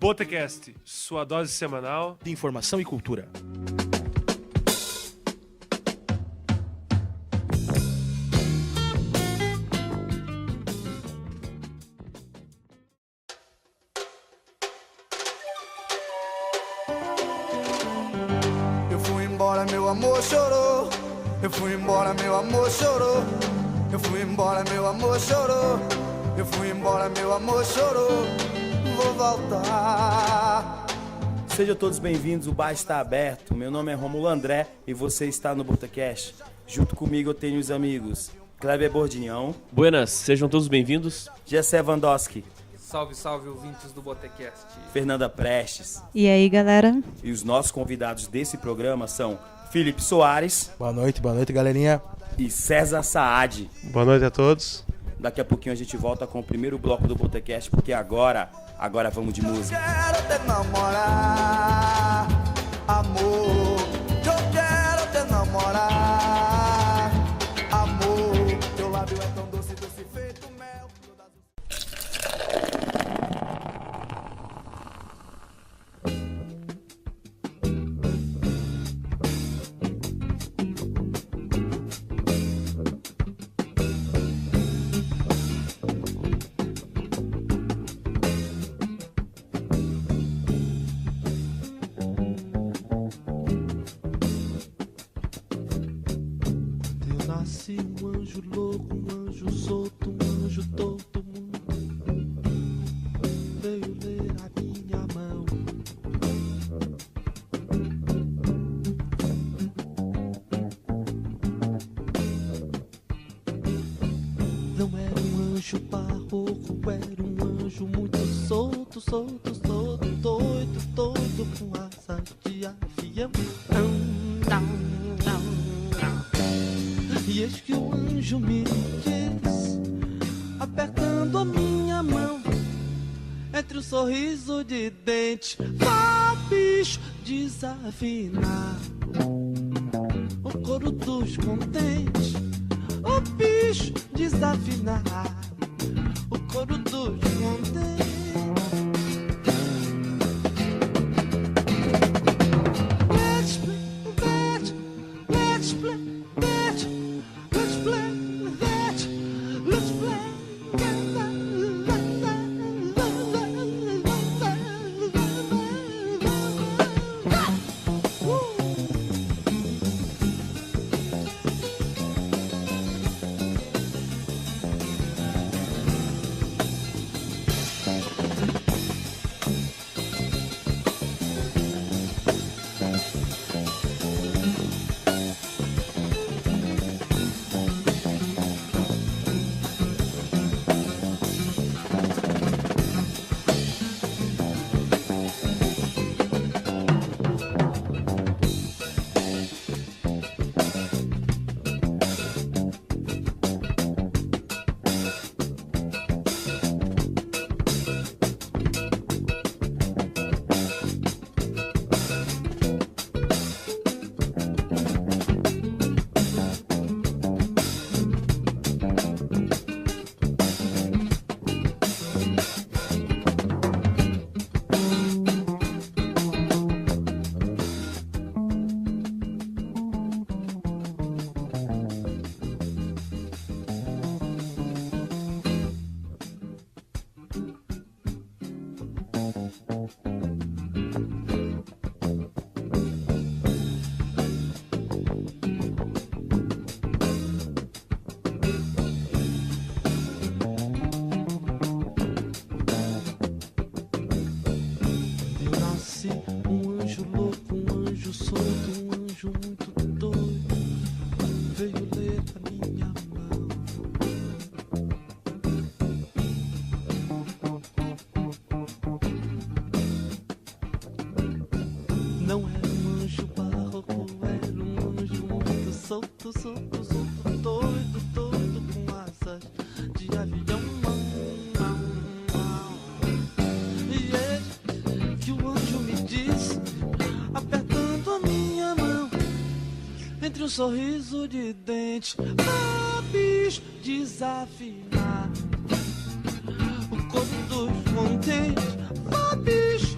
Botecast, sua dose semanal de informação e cultura. Eu fui embora, meu amor chorou. Eu fui embora, meu amor chorou. Eu fui embora, meu amor chorou. Eu fui embora, meu amor chorou. Vou voltar. Sejam todos bem-vindos, o bar está aberto. Meu nome é Romulo André e você está no Botecast. Junto comigo eu tenho os amigos Kleber Bordinhão. Buenas, sejam todos bem-vindos. Gessé Vandowski. Salve, salve, ouvintes do Botecast. Fernanda Prestes. E aí, galera? E os nossos convidados desse programa são Felipe Soares. Boa noite, galerinha. E César Saad. Boa noite a todos. Daqui a pouquinho a gente volta com o primeiro bloco do Botecast, porque agora vamos de música. Eu quero te namorar, amor. Eu quero te namorar, amor. Teu lábio é tão doce, doce feito mel. Um anjo louco, um anjo solto, um anjo todo mundo veio ler a minha mão. Não era um anjo barroco, era um anjo muito solto, solto, solto, doido, doido, com asas de avião. E eis que o anjo me diz, apertando a minha mão, entre o sorriso de dente, vá, bicho, desafinar o coro dos contentes, o bicho, desafinar o coro dos contentes. Entre um sorriso de dente, vá, bicho, desafinar o coro dos contentes, vá, bicho,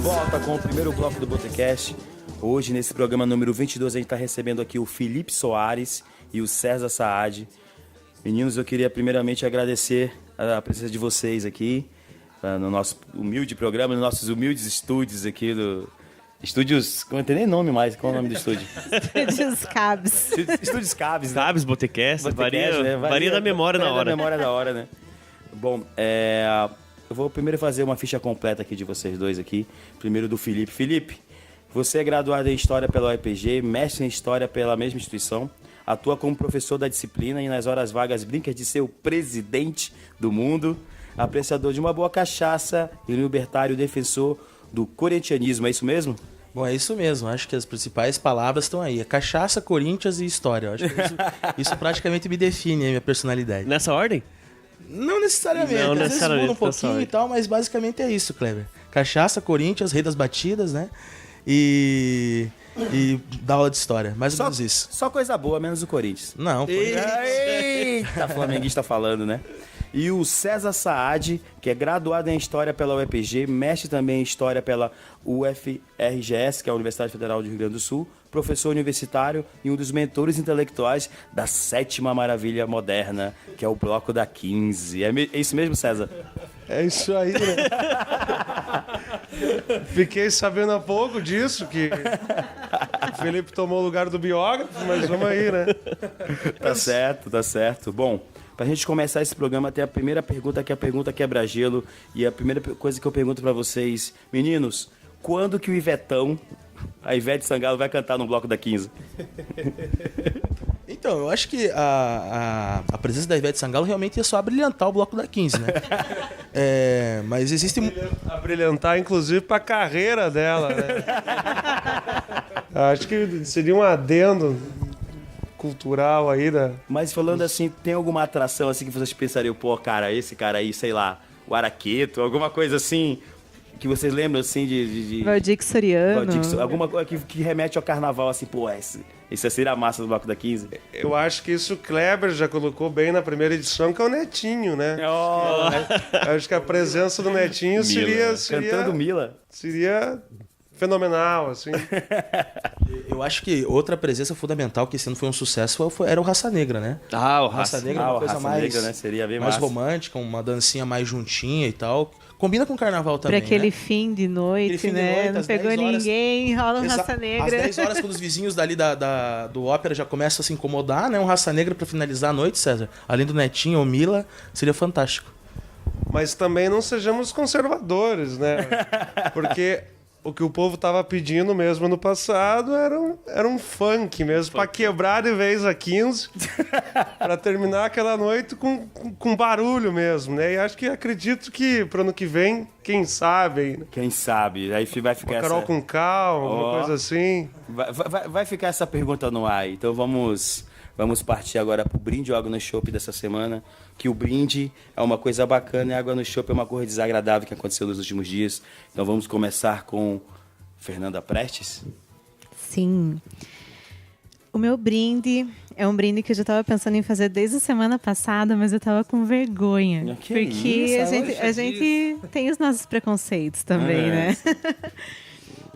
volta com o primeiro bloco do Botecast. Hoje, nesse programa número 22, a gente está recebendo aqui o Felipe Soares e o César Saad. Meninos, eu queria primeiramente agradecer a presença de vocês aqui no nosso humilde programa, nos nossos humildes estúdios aqui do... Estúdios... Não tem nem nome mais. Qual é o nome do estúdio? Estúdios Cabs. Estúdios Cabs, né? Cabs, Botecast, Botecast, né? varia da memória na hora. Da memória da hora, né? Bom, eu vou primeiro fazer uma ficha completa aqui de vocês dois aqui. Primeiro do Felipe. Felipe, você é graduado em História pela UEPG, mestre em História pela mesma instituição, atua como professor da disciplina e nas horas vagas brinca de ser o presidente do mundo, apreciador de uma boa cachaça e libertário defensor do corintianismo, é isso mesmo? Bom, é isso mesmo. Acho que as principais palavras estão aí. É cachaça, Corinthians e história. Eu acho que isso praticamente me define a minha personalidade. Nessa ordem? Não necessariamente. Não Às vezes necessariamente, muda um pouquinho e tal, mas basicamente é isso, Kleber. Cachaça, Corinthians, Rei das Batidas, né? E da aula de história. Mais ou menos isso. Só coisa boa, menos o Corinthians. Não, Eita, flamenguista falando, né? E o César Saad, que é graduado em História pela UEPG, mestre também em História pela UFRGS, que é a Universidade Federal do Rio Grande do Sul, professor universitário e um dos mentores intelectuais da sétima maravilha moderna, que é o Bloco da 15. É isso mesmo, César? É isso aí, né? Fiquei sabendo há pouco disso, que o Felipe tomou o lugar do biógrafo, mas vamos aí, né? Tá certo, tá certo. Bom, pra gente começar esse programa, tem a primeira pergunta, que é a pergunta quebra-gelo. E a primeira coisa que eu pergunto pra vocês, meninos, quando que o Ivetão, a Ivete Sangalo, vai cantar no Bloco da 15? Então, eu acho que a presença da Ivete Sangalo realmente ia só brilhantar o Bloco da 15, né? Mas existe... A brilhantar, inclusive, pra carreira dela, né? Acho que seria um adendo cultural aí da... Mas falando assim, tem alguma atração assim que vocês pensariam, pô, cara, esse cara aí, sei lá, o Araqueto, alguma coisa assim, que vocês lembram assim de... Valdir Soriano. Alguma coisa que remete ao carnaval, assim, pô, esse seria a massa do Bloco da 15? Eu acho que isso o Kleber já colocou bem na primeira edição, que é o Netinho, né? Acho que a presença do Netinho seria Cantando Mila. Seria fenomenal, assim. Eu acho que outra presença fundamental que esse ano foi um sucesso era o Raça Negra, né? O Raça Negra é uma coisa Raça mais, Negra, né? Seria bem mais massa. romântica, uma dancinha mais juntinha e tal. Combina com o carnaval também, Pra aquele né? fim de noite, Fim de né? noite, Não às pegou 10 horas. ninguém, rola um Raça Às Negra. 10 horas, quando os vizinhos dali do ópera já começam a se incomodar, né? Um Raça Negra pra finalizar a noite, César. Além do Netinho ou Mila, seria fantástico. Mas também não sejamos conservadores, né? Porque o que o povo tava pedindo mesmo no passado era um funk mesmo, pra quebrar de vez a 15, pra terminar aquela noite com barulho mesmo, né? E acredito que pro ano que vem, quem sabe aí, né? Quem sabe? Aí vai ficar Uma Carol com calma, alguma coisa assim. Vai ficar essa pergunta no ar. Então vamos partir agora pro brinde Água no Chopp dessa semana. Que o brinde é uma coisa bacana e a Água no Chopp é uma coisa desagradável que aconteceu nos últimos dias. Então vamos começar com Fernanda Prestes. Sim. O meu brinde é um brinde que eu já estava pensando em fazer desde a semana passada, mas eu estava com vergonha. Que porque isso, a gente tem os nossos preconceitos também, né?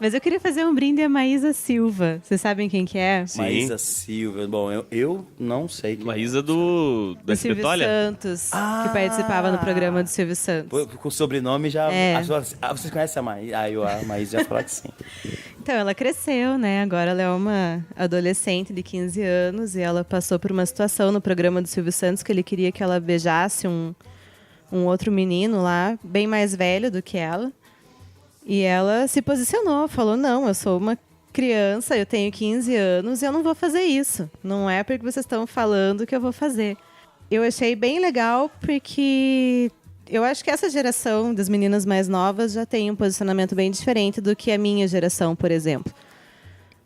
Mas eu queria fazer um brinde a Maísa Silva. Vocês sabem quem que é? Sim. Maísa Silva. Bom, eu não sei quem Maísa do Silvio Espetólia? Santos, que participava no programa do Silvio Santos. Com o sobrenome já... É. Vocês conhecem a Maísa? A Maísa já falou que sim. Então, ela cresceu, né? Agora ela é uma adolescente de 15 anos e ela passou por uma situação no programa do Silvio Santos que ele queria que ela beijasse um outro menino lá, bem mais velho do que ela. E ela se posicionou, falou, não, eu sou uma criança, eu tenho 15 anos e eu não vou fazer isso. Não é porque vocês estão falando que eu vou fazer. Eu achei bem legal porque eu acho que essa geração das meninas mais novas já tem um posicionamento bem diferente do que a minha geração, por exemplo.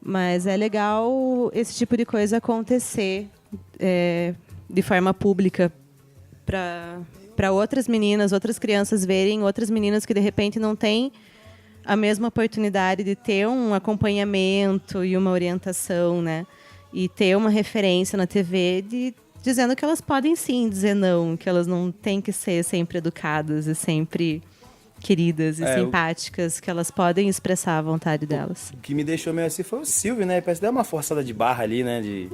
Mas é legal esse tipo de coisa acontecer de forma pública para outras meninas, outras crianças verem, outras meninas que de repente não têm a mesma oportunidade de ter um acompanhamento e uma orientação, né? E ter uma referência na TV dizendo que elas podem sim dizer não, que elas não têm que ser sempre educadas e sempre queridas e É, simpáticas, que elas podem expressar a vontade delas. O que me deixou meio assim foi o Silvio, né? Parece que deu uma forçada de barra ali, né? De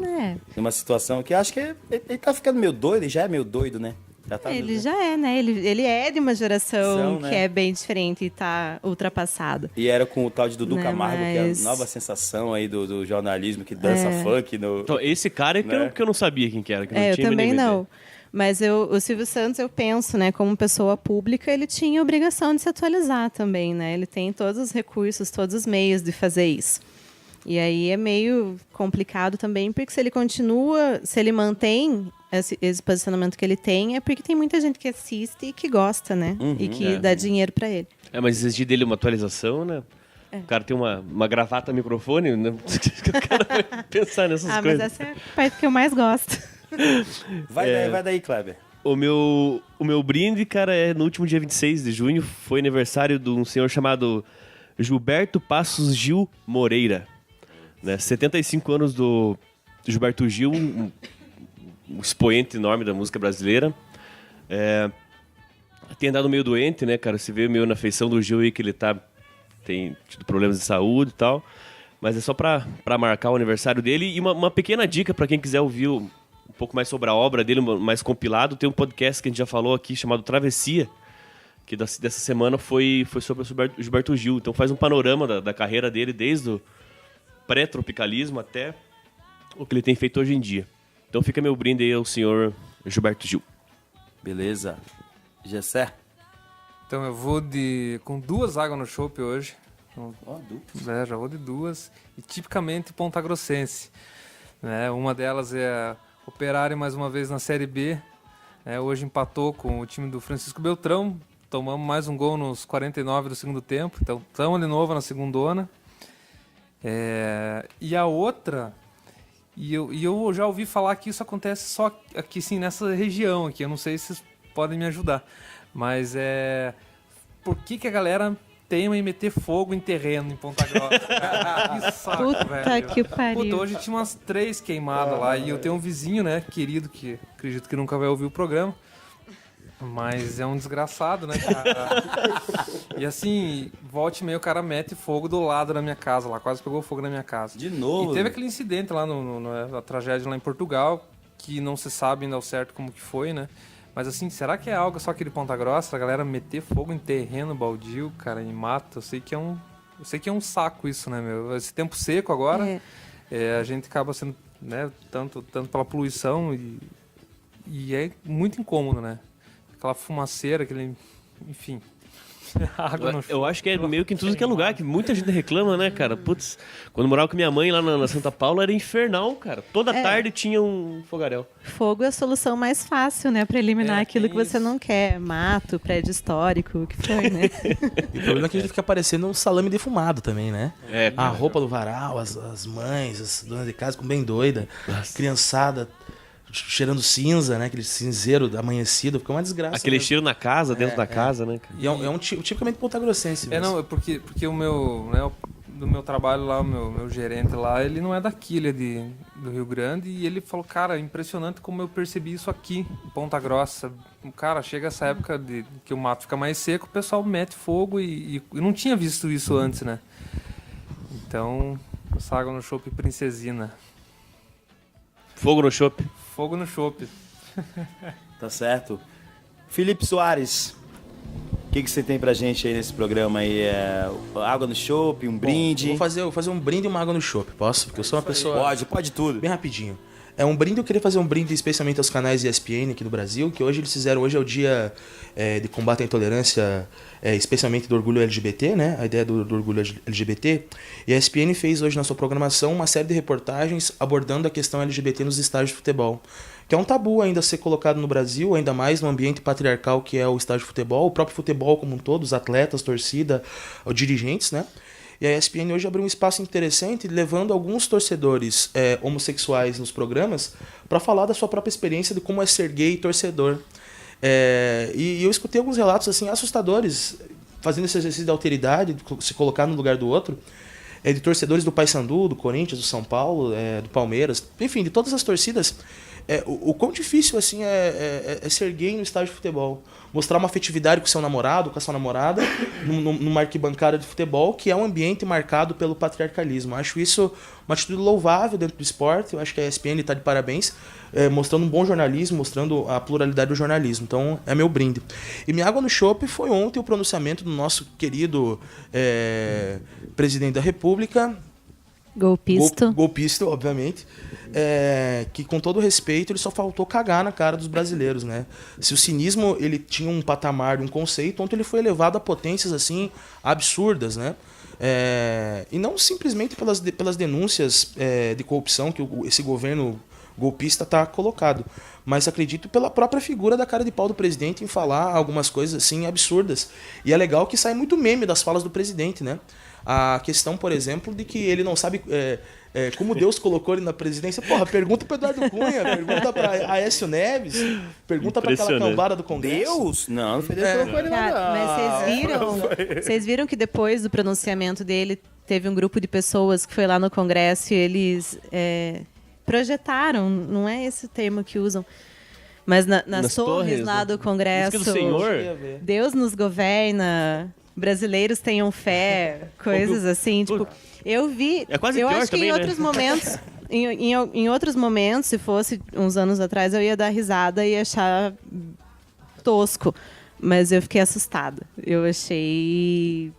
uma situação que eu acho que ele tá ficando meio doido, ele já é meio doido, né? Já tá Ele meio- já é, né? Ele é de uma geração São, né? que é bem diferente e tá ultrapassada. E era com o tal de Dudu Né, Camargo, que é mas- a nova sensação aí do jornalismo, que dança funk no... Então, esse cara é Né? que eu não sabia quem que era. Que não Eu tinha a também mínima não. Mas o Silvio Santos, eu penso, né, como pessoa pública, ele tinha a obrigação de se atualizar também, né? Ele tem todos os recursos, todos os meios de fazer isso. E aí é meio complicado também, porque se ele continua, se ele mantém esse posicionamento que ele tem, é porque tem muita gente que assiste e que gosta, né? E que dá dinheiro para ele. É, mas exigir dele uma atualização, né? O cara tem uma gravata microfone, né? O cara vai pensar nessas Mas coisas. essa é a parte que eu mais gosto. Vai daí, Kleber. O meu brinde, cara, é no último dia 26 de junho. Foi aniversário de um senhor chamado Gilberto Passos Gil Moreira. Né? 75 anos do Gilberto Gil, um expoente enorme da música brasileira. Tem andado meio doente, né, cara? Se vê meio na feição do Gil aí que ele tem tido problemas de saúde e tal. Mas é só pra marcar o aniversário dele. E uma pequena dica pra quem quiser ouvir um pouco mais sobre a obra dele, mais compilado. Tem um podcast que a gente já falou aqui chamado Travessia, que dessa semana foi sobre o Gilberto Gil. Então faz um panorama da carreira dele desde o pré-tropicalismo até o que ele tem feito hoje em dia. Então fica meu brinde aí ao senhor Gilberto Gil. Beleza. Gessé. Então eu vou com 2 águas no chopp hoje. Já vou de 2. E tipicamente pontagrossense. Né? Uma delas é Operário mais uma vez na Série B. Hoje empatou com o time do Francisco Beltrão. Tomamos mais um gol nos 49 do segundo tempo. Então estamos de novo na segundona. E a outra... E eu já ouvi falar que isso acontece só aqui, sim, nessa região aqui. Eu não sei se vocês podem me ajudar. Mas por que a galera teima em meter fogo em terreno em Ponta Grossa? Que saco, Puta velho. que pariu. Puta, hoje tinha umas 3 queimadas lá. E eu tenho um vizinho, né, querido, que acredito que nunca vai ouvir o programa. Mas é um desgraçado, né, cara? E assim, volta e meia o cara mete fogo do lado da minha casa lá. Quase pegou fogo na minha casa. De novo? E teve aquele incidente lá, a tragédia lá em Portugal, que não se sabe ainda ao certo como que foi, né? Mas assim, será que é algo só aqui de Ponta Grossa? A galera meter fogo em terreno baldio, cara, em mato? Eu sei que é um saco isso, né, meu? Esse tempo seco agora, a gente acaba sendo, né, tanto pela poluição e é muito incômodo, né? Aquela fumaceira, enfim... Água no Eu acho que é meio que em tudo que é lugar, que muita gente reclama, né, cara? Putz, quando eu morava com minha mãe lá na Santa Paula era infernal, cara. Toda tarde tinha um fogaréu. Fogo é a solução mais fácil, né? Pra eliminar aquilo que você não quer. Mato, prédio histórico, o que foi, né? E o problema é que a gente fica parecendo um salame defumado também, né? É, A roupa do varal, as mães, as donas de casa ficam bem doidas. Criançada cheirando cinza, né? Aquele cinzeiro amanhecido, fica uma desgraça. aquele mesmo. cheiro na casa, dentro da casa, né, cara? E é um tipicamente pontagrossense mesmo. Não, porque o meu, né, do meu trabalho lá, o meu gerente lá, ele não é daqui, ele é do Rio Grande, e ele falou, cara, impressionante como eu percebi isso aqui, em Ponta Grossa. Cara, chega essa época que o mato fica mais seco, o pessoal mete fogo e não tinha visto isso antes, né? Então, essa água no chopp princesina. Fogo no chopp. Fogo no chopp. Tá certo. Felipe Soares, o que você tem pra gente aí nesse programa aí? Água no chopp, um brinde? Vou fazer um brinde e uma água no chopp, posso? Porque eu sou uma pessoa... Pode tudo. Bem rapidinho. É um brinde, eu queria fazer um brinde especialmente aos canais ESPN aqui do Brasil, que hoje é o dia de combate à intolerância, especialmente do orgulho LGBT, né? A ideia do orgulho LGBT. E a ESPN fez hoje na sua programação uma série de reportagens abordando a questão LGBT nos estádios de futebol, que é um tabu ainda a ser colocado no Brasil, ainda mais no ambiente patriarcal que é o estádio de futebol, o próprio futebol como um todo, os atletas, torcida, os dirigentes, né? E a ESPN hoje abriu um espaço interessante, levando alguns torcedores homossexuais nos programas para falar da sua própria experiência de como é ser gay e torcedor. E eu escutei alguns relatos assim assustadores, fazendo esse exercício de alteridade, de se colocar no lugar do outro, de torcedores do Paysandu, do Corinthians, do São Paulo, do Palmeiras, enfim, de todas as torcidas, o quão difícil assim é ser gay no estádio de futebol. Mostrar uma afetividade com seu namorado, com a sua namorada, numa arquibancada de futebol, que é um ambiente marcado pelo patriarcalismo. Acho isso uma atitude louvável dentro do esporte. Eu acho que a ESPN está de parabéns, mostrando um bom jornalismo, mostrando a pluralidade do jornalismo. Então, é meu brinde. E minha água no chope foi ontem o pronunciamento do nosso querido presidente da República, golpista, obviamente, que com todo respeito ele só faltou cagar na cara dos brasileiros, né? Se o cinismo ele tinha um patamar, um conceito, ontem ele foi elevado a potências assim absurdas, né? E não simplesmente pelas denúncias de corrupção que esse governo golpista está colocado, mas acredito pela própria figura da cara de pau do presidente em falar algumas coisas assim absurdas. E é legal que sai muito meme das falas do presidente, né? A questão, por exemplo, de que ele não sabe como Deus colocou ele na presidência. Porra, pergunta para Eduardo Cunha, pergunta para Aécio Neves, pergunta para aquela cambada do Congresso. Deus? Não foi Deus que colocou ele Cara, lá. mas vocês viram que depois do pronunciamento dele, teve um grupo de pessoas que foi lá no Congresso e eles projetaram, não é esse o termo que usam, mas nas torres lá do Congresso, do Senhor. Deus nos governa, brasileiros tenham fé, coisas assim, tipo, eu vi, É quase eu pior acho que também, em né? outros momentos, em outros momentos, se fosse uns anos atrás, eu ia dar risada e achar tosco, mas eu fiquei assustada. Eu achei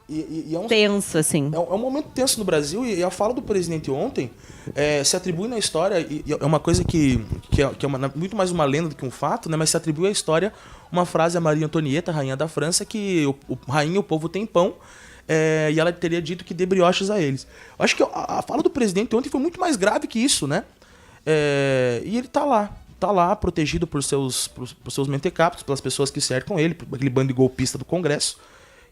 tenso, assim. É um momento tenso no Brasil e a fala do presidente ontem se atribui na história, e é uma coisa que é muito mais uma lenda do que um fato, né? Mas se atribui à história uma frase a Maria Antonieta, rainha da França, que rainha, o povo tem pão, e ela teria dito que dê brioches a eles. Eu acho que a fala do presidente ontem foi muito mais grave que isso, né? E ele tá lá protegido por seus mentecaptos, pelas pessoas que cercam ele, por aquele bando de golpista do Congresso,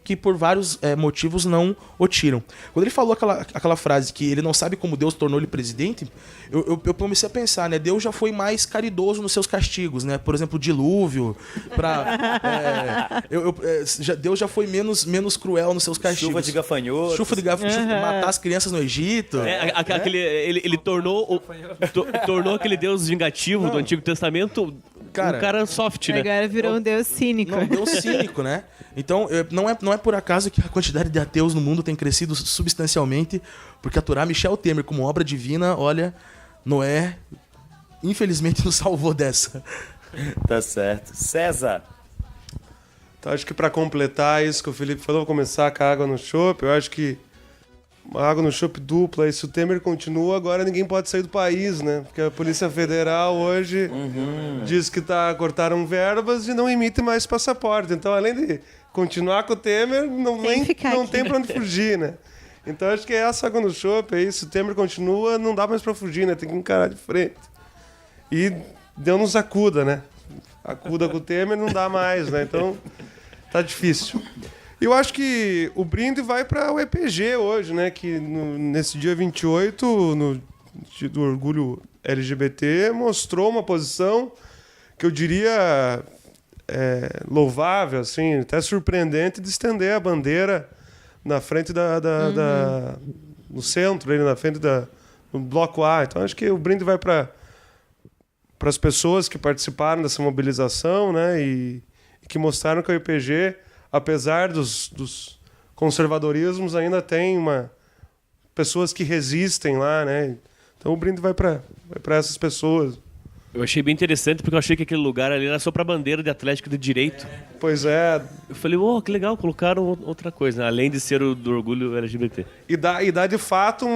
que por vários motivos não o tiram. Quando ele falou aquela frase que ele não sabe como Deus tornou ele presidente, eu comecei a pensar, né? Deus já foi mais caridoso nos seus castigos, né? Por exemplo, o dilúvio, Deus já foi menos cruel nos seus castigos. Chuva de gafanhoto. Chuva de gafanhoto, matar as crianças no Egito. Ele tornou aquele Deus vingativo do Antigo Testamento um cara soft, né? Agora virou um Deus cínico. Não, Deus cínico, né? Então, não é por acaso que a quantidade de ateus no mundo tem crescido substancialmente, porque aturar Michel Temer como obra divina, olha, Noé, infelizmente, nos salvou dessa. Tá certo. César. Então, acho que para completar isso que o Felipe falou, vou começar com a água no chope. Eu acho que uma água no chope dupla, e se o Temer continua, agora ninguém pode sair do país, né? Porque a Polícia Federal hoje diz que cortaram verbas e não emite mais passaporte. Então, além de continuar com o Temer, não tem pra onde fugir, né? Então, acho que é essa água no chope aí. Se o Temer continua, não dá mais pra fugir, né? Tem que encarar de frente. E Deus nos acuda, né? Acuda com o Temer, não dá mais, né? Então, tá difícil. Eu acho que o brinde vai para o EPG hoje, né? Que nesse dia 28, do orgulho LGBT, mostrou uma posição que eu diria louvável, assim, até surpreendente, de estender a bandeira na frente no centro, ali na frente do bloco A. Então acho que o brinde vai para as pessoas que participaram dessa mobilização, né? E que mostraram que o EPG, apesar dos conservadorismos, ainda tem pessoas que resistem lá, né? Então o brinde vai para essas pessoas. Eu achei bem interessante, porque eu achei que aquele lugar ali era só pra bandeira de Atlético de direito. Pois é. Eu falei, que legal, colocaram outra coisa, né? Além de ser o do orgulho LGBT. E dá de fato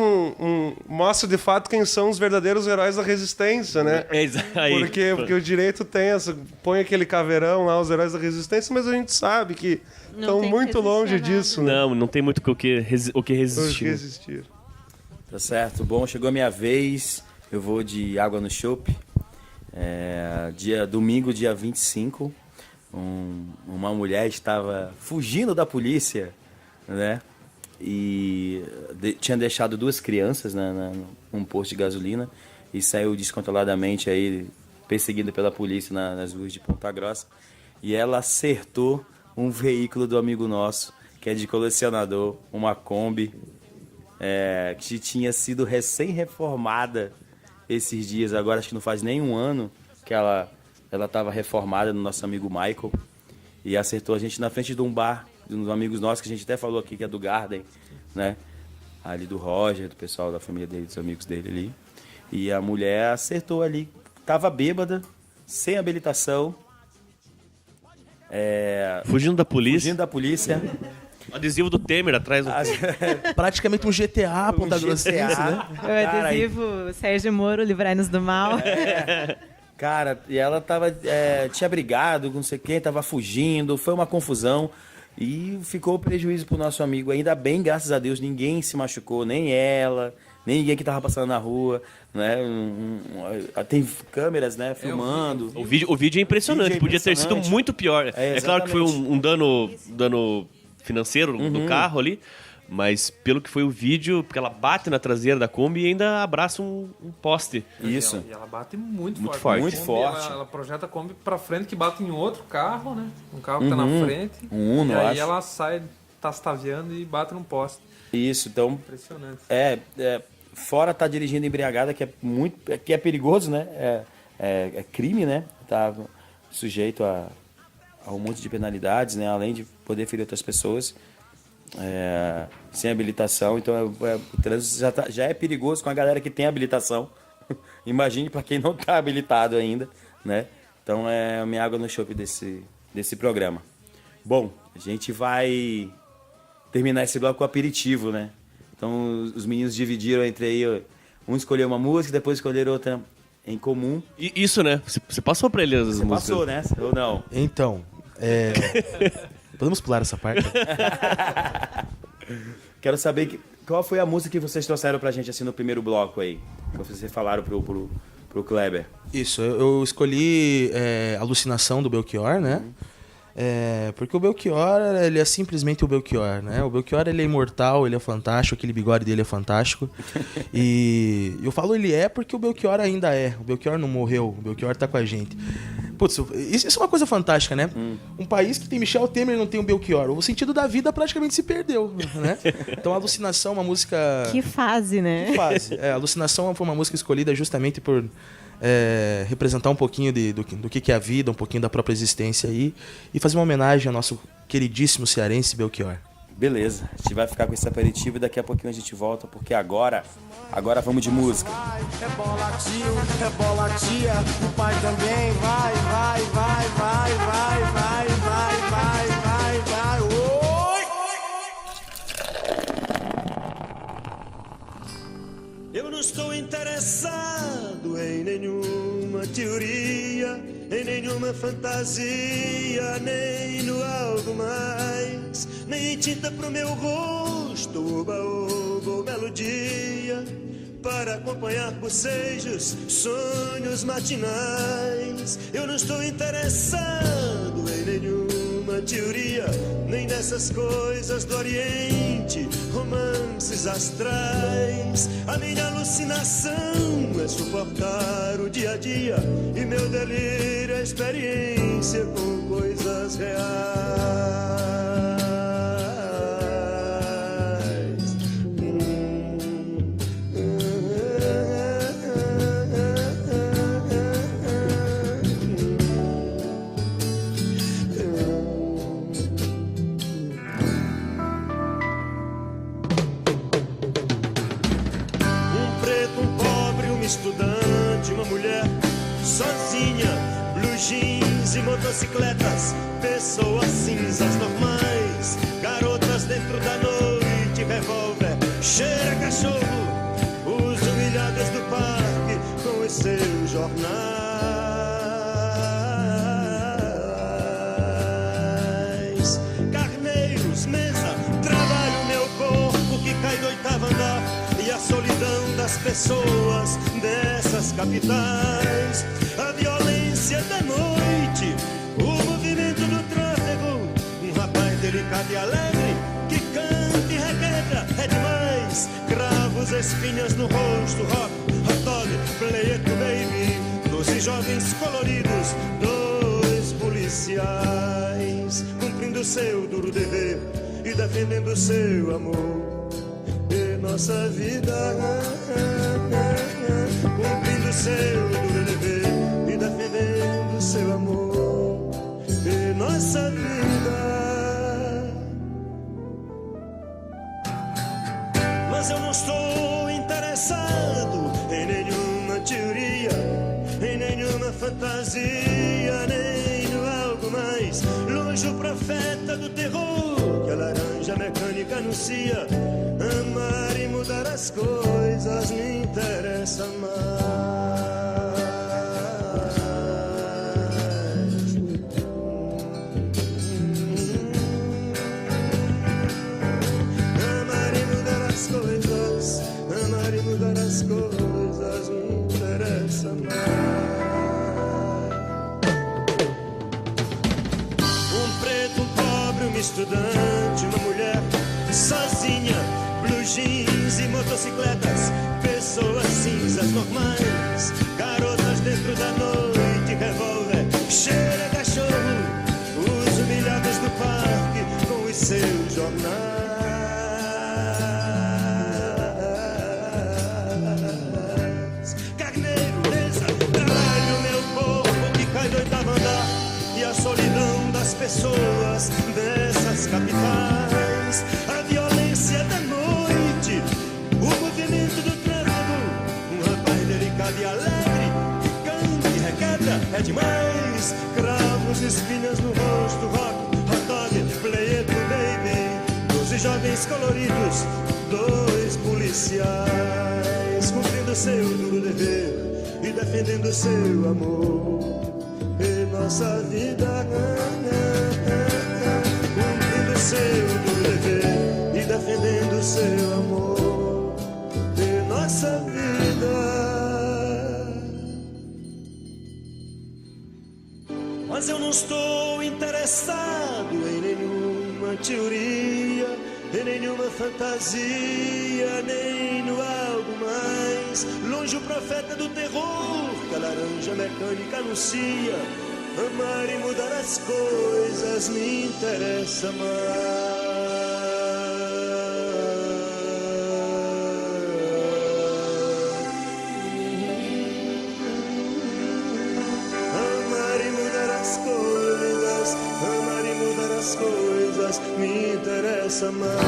mostra de fato quem são os verdadeiros heróis da resistência, né? Porque o direito tem põe aquele caveirão lá, os heróis da resistência, mas a gente sabe que estão muito longe disso, né? Não tem muito o que resistir. Tá certo. Bom, chegou a minha vez. Eu vou de água no chope. Domingo, dia 25, uma mulher estava fugindo da polícia, né? E tinha deixado 2 crianças num posto de gasolina e saiu descontroladamente aí, perseguida pela polícia nas ruas de Ponta Grossa. E ela acertou um veículo do amigo nosso, que é de colecionador, uma Kombi, que tinha sido recém-reformada esses dias, agora acho que não faz nem um ano, que ela estava reformada, no nosso amigo Michael, e acertou a gente na frente de um bar, de uns amigos nossos, que a gente até falou aqui, que é do Garden, né? Ali do Roger, do pessoal da família dele, dos amigos dele ali. E a mulher acertou ali, tava bêbada, sem habilitação. Fugindo da polícia. Fugindo da polícia. O adesivo do Temer atrás do... Praticamente um GTA, Ponta Grossense, né? O adesivo Sérgio Moro, livrai-nos do mal. Cara, e ela tava, tinha brigado com não sei quem, tava fugindo, foi uma confusão e ficou prejuízo pro nosso amigo. Ainda bem, graças a Deus, ninguém se machucou, nem ela, nem ninguém que tava passando na rua, né? Tem câmeras, né, filmando. O vídeo é impressionante, podia ter sido muito pior. É claro que foi um dano financeiro do carro ali, mas pelo que foi o vídeo, porque ela bate na traseira da Kombi e ainda abraça um poste. Isso. E ela bate muito Muito forte. forte. A Kombi, Muito forte. Ela projeta a Kombi pra frente que bate em outro carro, né? Um carro que tá na frente. Um Uno, e eu aí acho. ela sai tastaviando e bate num poste. Isso, então, Impressionante. fora tá dirigindo embriagada, que é perigoso, né? É crime, né? Tá sujeito a um monte de penalidades, né? Além de poder ferir outras pessoas, sem habilitação. Então, o trânsito já é perigoso com a galera que tem habilitação. Imagine para quem não tá habilitado ainda, né? Então, é a minha água no chope desse programa. Bom, a gente vai terminar esse bloco com aperitivo, né? Então, os meninos dividiram entre aí, um escolheu uma música, depois escolheram outra em comum. E isso, né? Você passou pra ele as Você músicas. passou, né? Ou não? Então, podemos pular essa parte? Quero saber qual foi a música que vocês trouxeram pra gente assim no primeiro bloco aí, que vocês falaram pro Kleber. Isso, eu escolhi Alucinação do Belchior, né? Porque o Belchior, ele é simplesmente o Belchior, né? O Belchior, ele é imortal, ele é fantástico, aquele bigode dele é fantástico. E eu falo ele porque o Belchior ainda é. O Belchior não morreu, o Belchior tá com a gente. Putz, isso é uma coisa fantástica, né? Um país que tem Michel Temer e não tem o Belchior. O sentido da vida praticamente se perdeu, né? Então, Alucinação é uma música... Que fase, né? Que fase. Alucinação foi uma música escolhida justamente por representar um pouquinho do que é a vida, um pouquinho da própria existência aí, e fazer uma homenagem ao nosso queridíssimo cearense Belchior. Beleza, a gente vai ficar com esse aperitivo e daqui a pouquinho a gente volta, porque agora vamos de música. Rebola tio, rebola tia, o pai também vai, vai, vai, vai, vai, vai, vai, vai, vai, vai, oi! Eu não estou interessado em nenhuma teoria, em nenhuma fantasia, nem no algo mais, nem tinta pro meu rosto, oba-oba ou melodia, para acompanhar bocejos, sonhos matinais. Eu não estou interessado em nenhuma teoria, nem nessas coisas do Oriente, romances astrais. A minha alucinação é suportar o dia a dia, e meu delírio é experiência com coisas reais. Estudante, uma mulher sozinha, blue jeans e motocicletas, pessoas cinzas normais, garotas dentro da noite, revólver, cheira cachorro, os humilhados do parque com os seus jornais, carneiros, mesa, trabalho meu corpo que cai do oitavo andar, e a solidão das pessoas dessas capitais, a violência da noite, o movimento do tráfego, um rapaz delicado e alegre que canta e requebra, é demais, cravos, espinhas no rosto, rock, hot dog, play it baby, 12 jovens coloridos, 2 policiais, cumprindo seu duro dever e defendendo seu amor. Nossa vida, cumprindo seu dever e defendendo fantasia, nem no algo mais. Longe o profeta do terror que a laranja mecânica anuncia. Amar e mudar as coisas me interessa mais. Amar e mudar as coisas, amar e mudar as coisas me interessa mais. Um preto, um pobre, um estudante, uma mulher sozinha, blue jeans e motocicletas, pessoas cinzas normais, garotas dentro da noite, revólver, cheira cachorro, os humilhados do parque com os seus jornais. Carneiro, mesa, trabalho meu corpo que cai do oitavo andar, e a solidão das pessoas dessas capitais, a violência da noite, o movimento do tráfego, um rapaz delicado e alegre, canta e requebra, é demais, cravos, espinhas no rosto, rock, hot dog, play it baby, 12 jovens coloridos, 2 policiais, cumprindo seu duro dever e defendendo seu amor. E nossa vida, cumprindo seu dever e defendendo seu amor. E nossa vida. Mas eu não estou interessado em nenhuma teoria, em nenhuma fantasia, nem no algo mais. Longe o profeta do terror que a laranja mecânica anuncia. Amar e mudar as coisas me interessa mais. Amar e mudar as coisas, amar e mudar as coisas me interessa mais.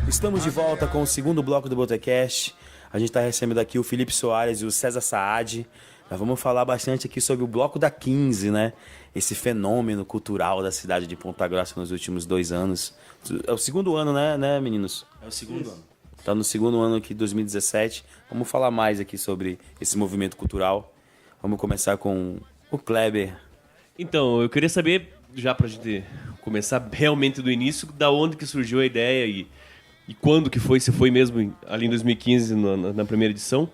Estamos de volta com o segundo bloco do Botecast. A gente está recebendo aqui o Felipe Soares e o César Saad. Nós vamos falar bastante aqui sobre o Bloco da 15, né? Esse fenômeno cultural da cidade de Ponta Grossa nos últimos 2 anos. É o segundo ano, né, meninos? É o segundo ano. Está no segundo ano aqui, 2017. Vamos falar mais aqui sobre esse movimento cultural. Vamos começar com o Kleber. Então, eu queria saber, já pra gente começar realmente do início, da onde que surgiu a ideia e quando que foi, se foi mesmo ali em 2015, na primeira edição.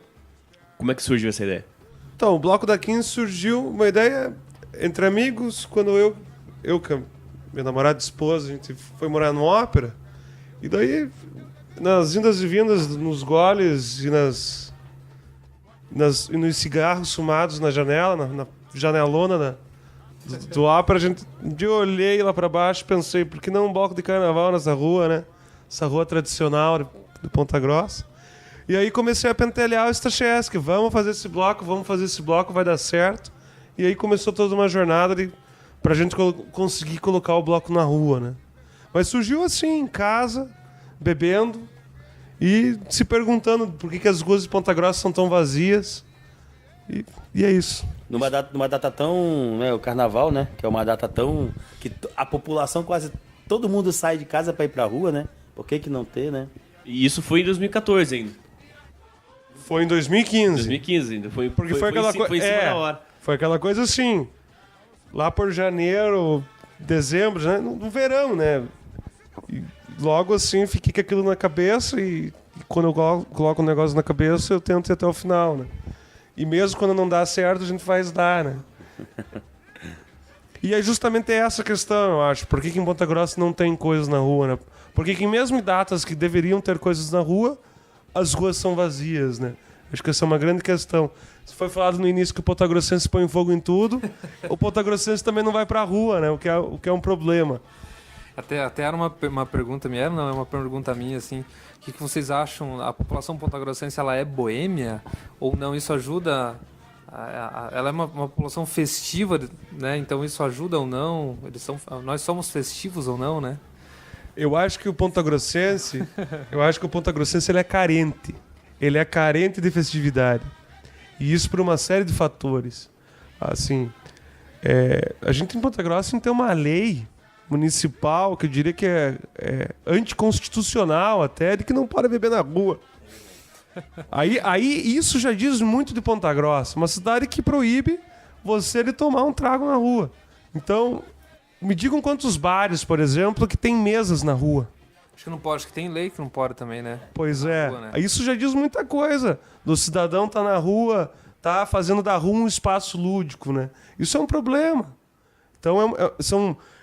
Como é que surgiu essa ideia? Então, o Bloco da 15 surgiu uma ideia entre amigos, quando eu com minha namorada e esposa, a gente foi morar no Ópera. E daí, nas indas e vindas, nos goles e nos cigarros fumados na janela, na janelona do Ópera, eu olhei lá pra baixo e pensei, por que não um bloco de carnaval nessa rua, né? Essa rua tradicional de Ponta Grossa. E aí comecei a pentelhar o Stachesky. Vamos fazer esse bloco, vai dar certo. E aí começou toda uma jornada pra gente conseguir colocar o bloco na rua, né? Mas surgiu assim, em casa, bebendo e se perguntando por que as ruas de Ponta Grossa são tão vazias. E é isso. Numa data tão... né, o carnaval, né? Que é uma data tão... que a população quase... todo mundo sai de casa pra ir pra rua, né? Por que não ter, né? E isso foi em 2014 ainda. Foi em 2015. 2015 ainda. Foi aquela coisa. Foi em cima da hora. Foi aquela coisa assim. Lá por janeiro, dezembro, né? No verão, né? E logo assim, fiquei com aquilo na cabeça e quando eu coloco um negócio na cabeça, eu tento ir até o final, né? E mesmo quando não dá certo, a gente faz dar, né? E é justamente essa questão, eu acho. Por que em Ponta Grossa não tem coisas na rua, né? Por que em mesmo em datas que deveriam ter coisas na rua, as ruas são vazias, né? Acho que essa é uma grande questão. Se foi falado no início que o pontagrossense põe fogo em tudo, o pontagrossense também não vai pra rua, né? O que é um problema. Até era uma pergunta minha, não, é uma pergunta minha, assim. O que vocês acham? A população pontagrossense, ela é boêmia? Ou não? Isso ajuda... Ela é uma população festiva, né? Então isso ajuda ou não? Nós somos festivos ou não, né? Eu acho que o pontagrossense, ele é carente. Ele é carente de festividade. E isso por uma série de fatores. Assim, a gente em Ponta Grossa tem uma lei municipal que eu diria que é anticonstitucional até, de que não pode beber na rua. Aí isso já diz muito de Ponta Grossa, uma cidade que proíbe você de tomar um trago na rua. Então, me digam quantos bares, por exemplo, que tem mesas na rua. Acho que não pode, acho que tem lei que não pode também, né? Pois na é, rua, né? Isso já diz muita coisa. Do cidadão tá na rua, tá fazendo da rua um espaço lúdico, né? Isso é um problema. Então,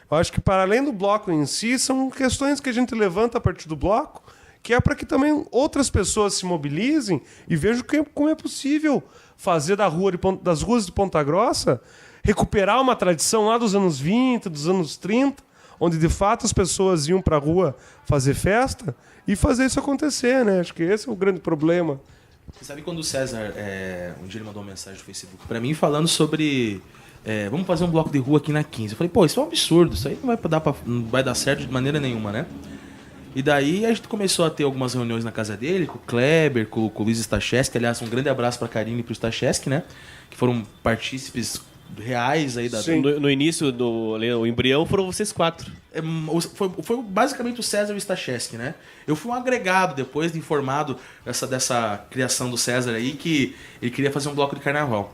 eu acho que para além do bloco em si, são questões que a gente levanta a partir do bloco, que é para que também outras pessoas se mobilizem e vejam como é possível fazer das ruas de Ponta Grossa recuperar uma tradição lá dos anos 20, dos anos 30, onde de fato as pessoas iam para a rua fazer festa e fazer isso acontecer, né? Acho que esse é o grande problema. Você sabe quando o César, um dia ele mandou uma mensagem no Facebook para mim falando sobre... vamos fazer um bloco de rua aqui na 15. Eu falei, pô, isso é um absurdo, isso aí não vai dar certo de maneira nenhuma, né? E daí a gente começou a ter algumas reuniões na casa dele, com o Kleber, com o Luiz Stacheski, aliás, um grande abraço pra Karine e pro Stacheski, né? Que foram partícipes reais aí da... No início o embrião foram vocês 4. Foi basicamente o César e o Stacheski, né? Eu fui um agregado depois de informado dessa criação do César aí, que ele queria fazer um bloco de carnaval.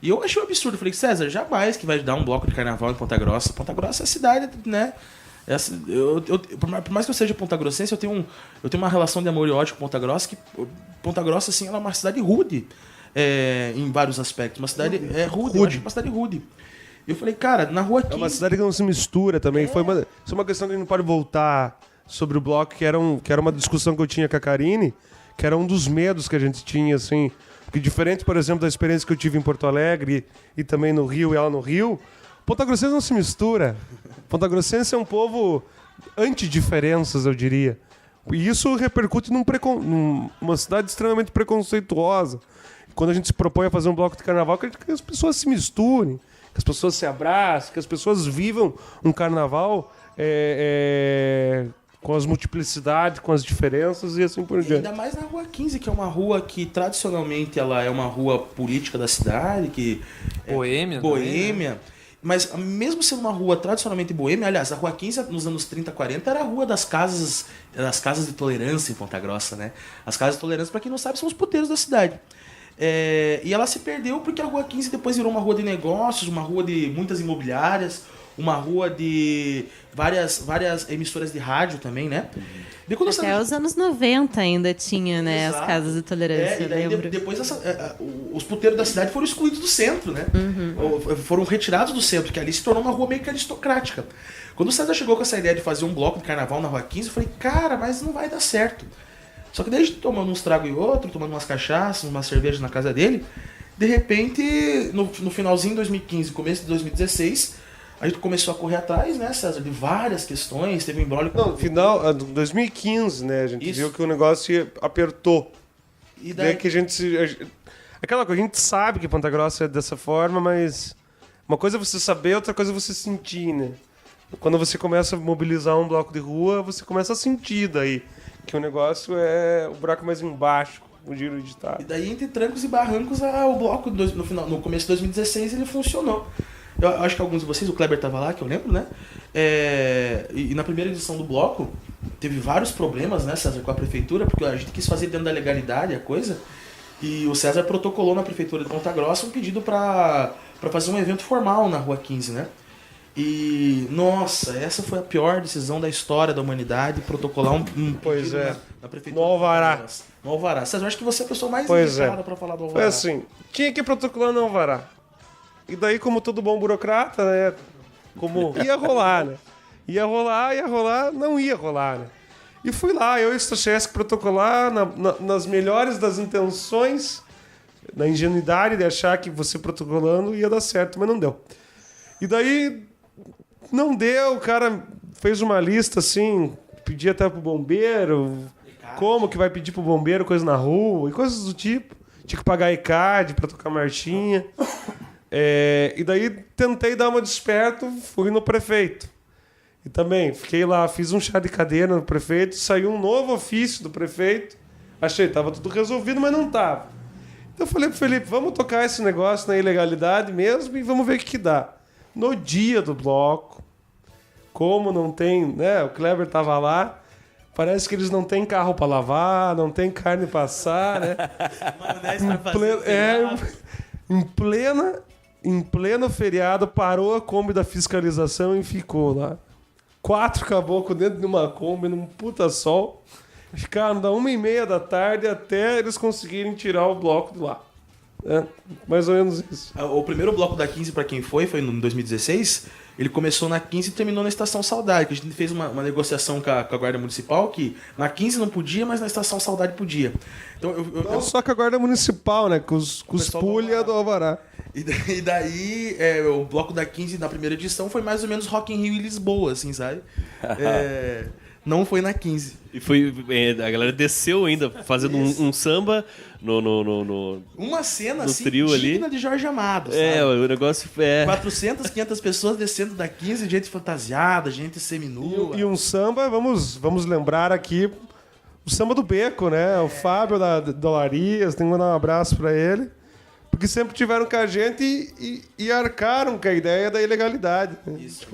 E eu achei um absurdo, falei, César, jamais que vai dar um bloco de carnaval em Ponta Grossa. Ponta Grossa é a cidade, né? Por mais que eu seja pontagrossense, eu tenho uma relação de amor e ódio com Ponta Grossa, que Ponta Grossa, assim, ela é uma cidade rude, em vários aspectos. Uma cidade rude. Eu acho que é uma cidade rude. E eu falei, cara, na rua aqui... É uma cidade que não se mistura também. Isso é uma questão que a gente não pode voltar sobre o bloco, que era uma discussão que eu tinha com a Karine, que era um dos medos que a gente tinha, assim... Porque diferente, por exemplo, da experiência que eu tive em Porto Alegre e também no Rio e ela no Rio, Ponta Grossense não se mistura. Ponta Grossense é um povo anti-diferenças, eu diria. E isso repercute numa cidade extremamente preconceituosa. Quando a gente se propõe a fazer um bloco de carnaval, que as pessoas se misturem, que as pessoas se abracem, que as pessoas vivam um carnaval com as multiplicidades, com as diferenças e assim por diante. Ainda mais na Rua 15, que é uma rua que tradicionalmente ela é uma rua política da cidade, que boêmia. Boêmia. Né? Mas mesmo sendo uma rua tradicionalmente boêmia, aliás, a Rua 15 nos anos 30, 40 era a rua das casas de tolerância em Ponta Grossa, né? As casas de tolerância, para quem não sabe, são os puteiros da cidade. E ela se perdeu porque a Rua 15 depois virou uma rua de negócios, uma rua de muitas imobiliárias, uma rua de várias emissoras de rádio também, né? Até os anos 90 ainda tinha, né? Exato. As casas de tolerância. E daí depois os puteiros da cidade foram excluídos do centro, né? Uhum. Foram retirados do centro, que ali se tornou uma rua meio que aristocrática. Quando o César chegou com essa ideia de fazer um bloco de carnaval na Rua 15, eu falei, cara, mas não vai dar certo. Só que daí a gente tomando uns tragos e outro, tomando umas cachaças, umas cervejas na casa dele, de repente, no finalzinho de 2015, começo de 2016... A gente começou a correr atrás, né, César, de várias questões, teve um embrólio... Não, final de 2015, né, a gente viu que o negócio apertou. E daí que aquela coisa, a gente sabe que Ponta Grossa é dessa forma, mas uma coisa é você saber, outra coisa é você sentir, né? Quando você começa a mobilizar um bloco de rua, você começa a sentir daí que o negócio é o buraco mais embaixo, o giro editado. E daí, entre trancos e barrancos, o bloco, no começo de 2016, ele funcionou. Eu acho que alguns de vocês, o Kleber estava lá, que eu lembro, né? E na primeira edição do bloco, teve vários problemas, né, César, com a prefeitura, porque a gente quis fazer dentro da legalidade a coisa, e o César protocolou na prefeitura de Ponta Grossa um pedido para fazer um evento formal na Rua 15, né? E, nossa, essa foi a pior decisão da história da humanidade, protocolar um pedido na prefeitura. No Alvará. No Alvará. César, acho que você é a pessoa mais indicada para falar do Alvará. Foi assim, tinha que protocolar no Alvará. E daí, como todo bom burocrata, né? Como ia rolar, né? Ia rolar, não ia rolar, né? E fui lá, eu e o Stacheski protocolar nas melhores das intenções, na ingenuidade de achar que você protocolando ia dar certo, mas não deu. E daí, não deu, o cara fez uma lista assim, pedia até pro bombeiro, como que vai pedir pro bombeiro coisa na rua e coisas do tipo. Tinha que pagar ECAD pra tocar marchinha. E daí tentei dar uma desperto, fui no prefeito. E também fiquei lá, fiz um chá de cadeira no prefeito, saiu um novo ofício do prefeito. Achei que tava tudo resolvido, mas não tava. Então eu falei pro Felipe, vamos tocar esse negócio na ilegalidade mesmo e vamos ver o que dá. No dia do bloco, como não tem, né? O Kleber tava lá, parece que eles não têm carro para lavar, não tem carne para assar, né? Em pleno feriado, parou a Kombi da fiscalização e ficou lá. 4 caboclos dentro de uma Kombi, num puta sol. Ficaram da 1h30 da tarde até eles conseguirem tirar o bloco de lá. Mais ou menos isso. O primeiro bloco da 15, pra quem foi em 2016. Ele começou na 15 e terminou na Estação Saudade, que a gente fez uma negociação com a Guarda Municipal, que na 15 não podia, mas na Estação Saudade podia. Então, não só com a Guarda Municipal, né? Com os pulha do Alvará. E daí, o bloco da 15 na primeira edição foi mais ou menos Rock in Rio e Lisboa, assim, sabe? Não foi na 15. E foi. A galera desceu ainda, fazendo um samba no uma cena no assim, trio digna ali. de Jorge Amado, sabe? O negócio 400, 500 pessoas descendo da 15, gente fantasiada, gente seminua. E um samba, vamos lembrar aqui, o samba do Beco, né? O Fábio da Dolarias, tem que mandar um abraço pra ele. Porque sempre tiveram com a gente e arcaram com a ideia da ilegalidade. Isso.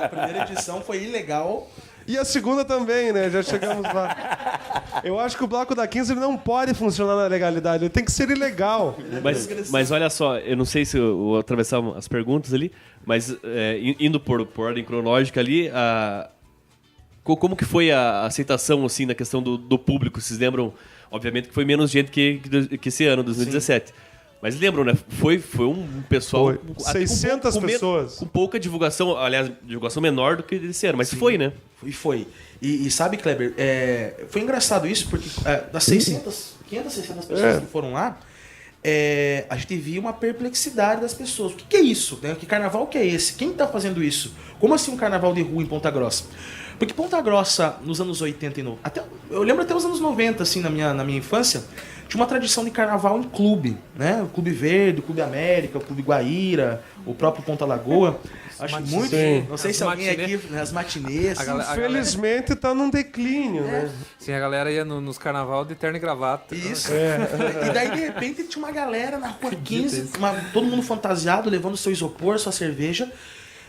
A primeira edição foi ilegal. E a segunda também, né? Já chegamos lá. Eu acho que o bloco da 15 ele não pode funcionar na legalidade, ele tem que ser ilegal. Mas olha só, eu não sei se eu vou atravessar as perguntas ali, mas indo por ordem cronológica ali, como que foi a aceitação assim, na questão do público? Vocês lembram, obviamente, que foi menos gente que esse ano, 2017. Sim. Mas lembram, né? Foi um pessoal... Foi. 600 pessoas. Com pouca divulgação, aliás, divulgação menor do que desse ano, mas sim, foi, né? Foi. E sabe, Kleber, foi engraçado isso, porque das 500, 600 pessoas que foram lá, a gente via uma perplexidade das pessoas. O que é isso? Né? Que carnaval que é esse? Quem está fazendo isso? Como assim um carnaval de rua em Ponta Grossa? Porque Ponta Grossa, nos anos 80 e 90, eu lembro até os anos 90, assim, na minha infância, tinha uma tradição de carnaval em clube, né? O Clube Verde, o Clube América, o Clube Guaíra, o próprio Ponta Lagoa. Acho muito. Sim. Não sei se alguém aqui, né, as matinês. Infelizmente tá num declínio, né? Sim, a galera ia nos carnaval de terno e gravata. Isso. E daí, de repente, tinha uma galera na rua 15, todo mundo fantasiado, levando seu isopor, sua cerveja.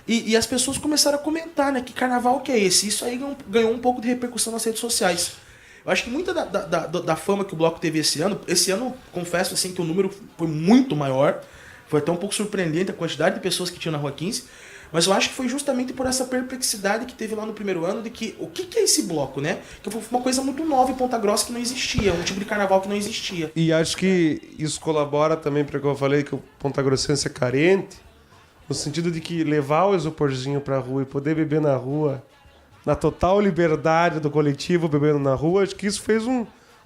E as pessoas começaram a comentar, né? Que carnaval que é esse? Isso aí ganhou um pouco de repercussão nas redes sociais. Eu acho que muita da fama que o bloco teve esse ano, confesso assim que o número foi muito maior. Foi até um pouco surpreendente a quantidade de pessoas que tinham na Rua 15. Mas eu acho que foi justamente por essa perplexidade que teve lá no primeiro ano de que o que é esse bloco, né? Que foi uma coisa muito nova em Ponta Grossa que não existia, um tipo de carnaval que não existia. E acho que isso colabora também para o que eu falei, que o Ponta Grossense é carente, no sentido de que levar o isoporzinho pra rua e poder beber na rua, na total liberdade do coletivo bebendo na rua, acho que isso fez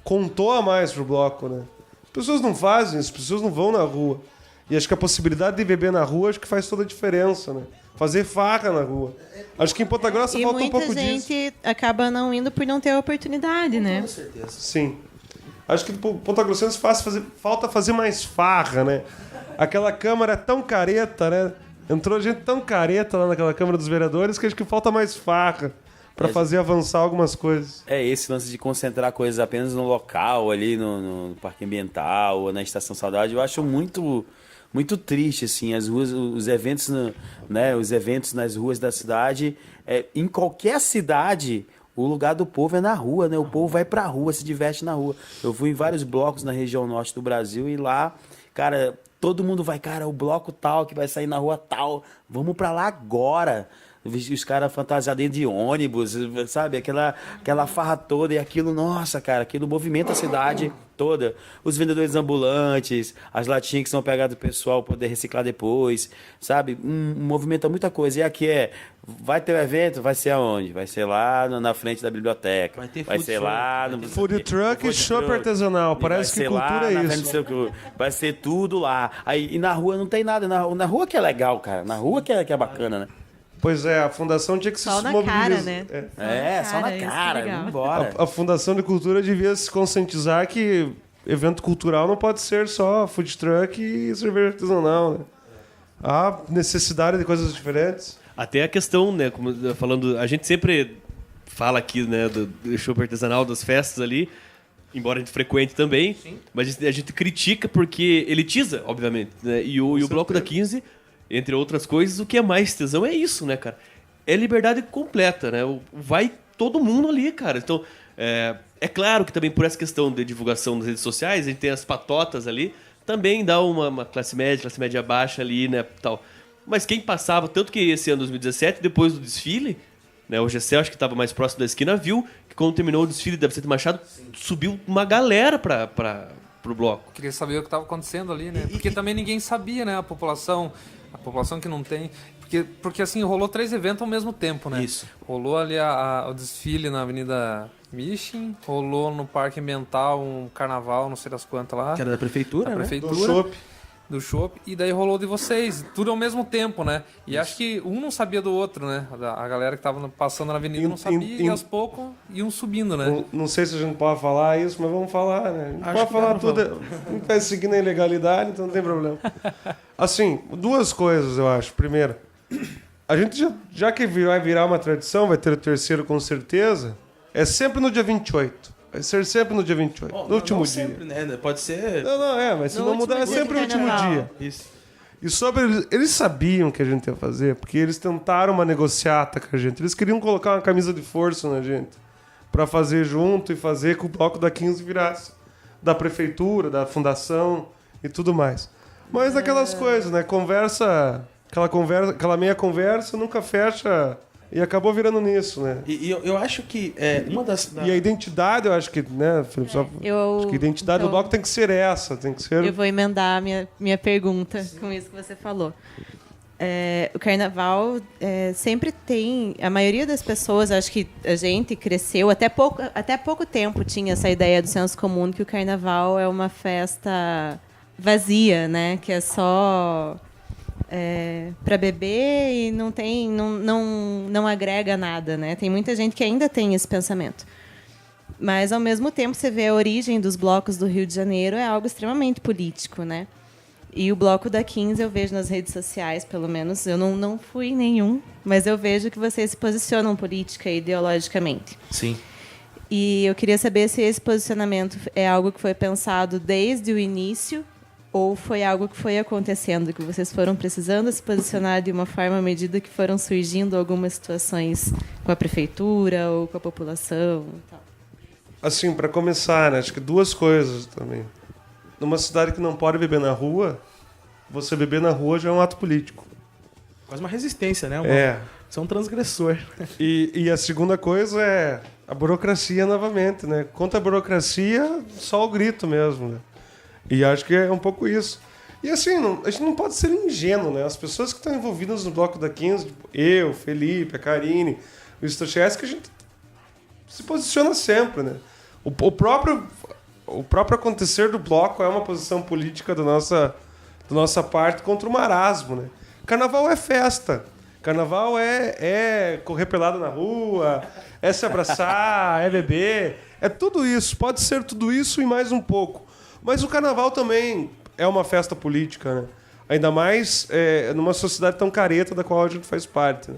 contou a mais pro bloco, né? As pessoas não fazem isso, as pessoas não vão na rua. E acho que a possibilidade de beber na rua acho que faz toda a diferença, né? Fazer farra na rua. Acho que em Ponta Grossa falta um pouco disso. E muita gente acaba não indo por não ter a oportunidade, né? Com certeza. Sim. Acho que Ponta Grossense falta fazer mais farra, né? Aquela Câmara é tão careta, né? Entrou gente tão careta lá naquela Câmara dos Vereadores que acho que falta mais farra para fazer avançar algumas coisas. Esse lance de concentrar coisas apenas no local, ali no Parque Ambiental ou na Estação Saudade, eu acho muito triste, assim, as ruas, os eventos, né, os eventos nas ruas da cidade, em qualquer cidade, o lugar do povo é na rua, né? O povo vai pra rua, se diverte na rua. Eu fui em vários blocos na região norte do Brasil e lá, cara, todo mundo vai, cara, o bloco tal que vai sair na rua tal, vamos pra lá agora. Os caras fantasiados dentro de ônibus, sabe? Aquela farra toda e aquilo, nossa, cara, aquilo movimenta a cidade toda. Os vendedores ambulantes, as latinhas que são pegadas do pessoal para poder reciclar depois, sabe? Movimenta muita coisa. E aqui vai ter um evento, vai ser aonde? Vai ser lá na frente da biblioteca. Vai ser lá no food truck e chopp artesanal. Parece que cultura é isso. Vai ser tudo lá. Aí, e na rua não tem nada. Na rua que é legal, cara. Na rua que é bacana, né? Pois é, a fundação tinha que Só se na mobilizar. cara, né? Só na Cara, isso que cara, é legal. vambora. A Fundação de Cultura devia se conscientizar que evento cultural não pode ser só food truck e cerveja artesanal, né? Há necessidade de coisas diferentes. Até a questão, né, como falando, a gente sempre fala aqui, né, do chopp artesanal, das festas ali, embora a gente frequente também, mas a gente critica porque elitiza, obviamente, né? E o Bloco da 15, entre outras coisas, o que é mais tesão é isso, né, cara? É liberdade completa, né? Vai todo mundo ali, cara. Então, é claro que também por essa questão de divulgação nas redes sociais, a gente tem as patotas ali, também dá uma classe média baixa ali, né, tal. Mas quem passava, tanto que esse ano 2017, depois do desfile, né, o Gessé, acho que estava mais próximo da esquina, viu que quando terminou o desfile da Vicente Machado, subiu uma galera pro bloco. Queria saber o que estava acontecendo ali, né? Porque também ninguém sabia, né? A população que não tem... Porque assim, rolou 3 eventos ao mesmo tempo, né? Isso. Rolou ali o desfile na Avenida Mission, rolou no Parque Ambiental um carnaval, não sei das quantas lá. Que era da prefeitura, Da né? prefeitura. Do chopp. Do chopp, e daí rolou de vocês, tudo ao mesmo tempo, né? E acho que um não sabia do outro, né? A galera que tava passando na avenida não sabia, e aos poucos iam subindo, né? Não sei se a gente pode falar isso, mas vamos falar, né? A gente Acho pode que falar dá, tudo. A gente vai seguindo a ilegalidade, então não tem problema. Assim, 2 coisas, eu acho. Primeiro, a gente já que vai virar uma tradição, vai ter o terceiro com certeza, é sempre no dia 28. Vai ser sempre no dia 28, no último dia. Sempre, né? Pode ser... Não, mas se No não último mudar, é dia sempre do no último carnaval. dia. Isso. E sobre eles sabiam que a gente ia fazer, porque eles tentaram uma negociata com a gente. Eles queriam colocar uma camisa de força na gente, pra fazer junto e fazer que o bloco da 15 virasse da prefeitura, da fundação e tudo mais. Mas aquelas coisas, né? Aquela meia conversa nunca fecha e acabou virando nisso, né? E eu acho que uma das... E a identidade, eu acho que, né, Felipe? Acho que a identidade do então, bloco tem que ser essa, tem que ser... Eu vou emendar a minha pergunta com isso que você falou. O carnaval sempre tem... A maioria das pessoas, acho que a gente cresceu, até pouco tempo tinha essa ideia do senso comum que o carnaval é uma festa vazia, né? Que é só... para beber e não agrega nada, né? Tem muita gente que ainda tem esse pensamento. Mas, ao mesmo tempo, você vê a origem dos blocos do Rio de Janeiro é algo extremamente político, né? E o bloco da 15 eu vejo nas redes sociais, pelo menos. Eu não fui em nenhum, mas eu vejo que vocês se posicionam política e ideologicamente. Sim. E eu queria saber se esse posicionamento é algo que foi pensado desde o início ou foi algo que foi acontecendo, que vocês foram precisando se posicionar de uma forma à medida que foram surgindo algumas situações com a prefeitura ou com a população e tal. Assim, para começar, né, acho que 2 coisas também. Numa cidade que não pode beber na rua, você beber na rua já é um ato político. Quase uma resistência, né? Você é um transgressor. E a segunda coisa é a burocracia novamente, né? Contra a burocracia, só o grito mesmo, né? E acho que é um pouco isso. E assim, a gente não pode ser ingênuo, né? As pessoas que estão envolvidas no Bloco da 15, tipo, eu, Felipe, a Karine, o Stochesky, a gente se posiciona sempre, né? O próprio acontecer do bloco é uma posição política da nossa parte contra o marasmo, né? Carnaval é festa. Carnaval é correr pelado na rua, é se abraçar, é beber. É tudo isso. Pode ser tudo isso e mais um pouco. Mas o carnaval também é uma festa política, né? Ainda mais numa sociedade tão careta da qual a gente faz parte, né?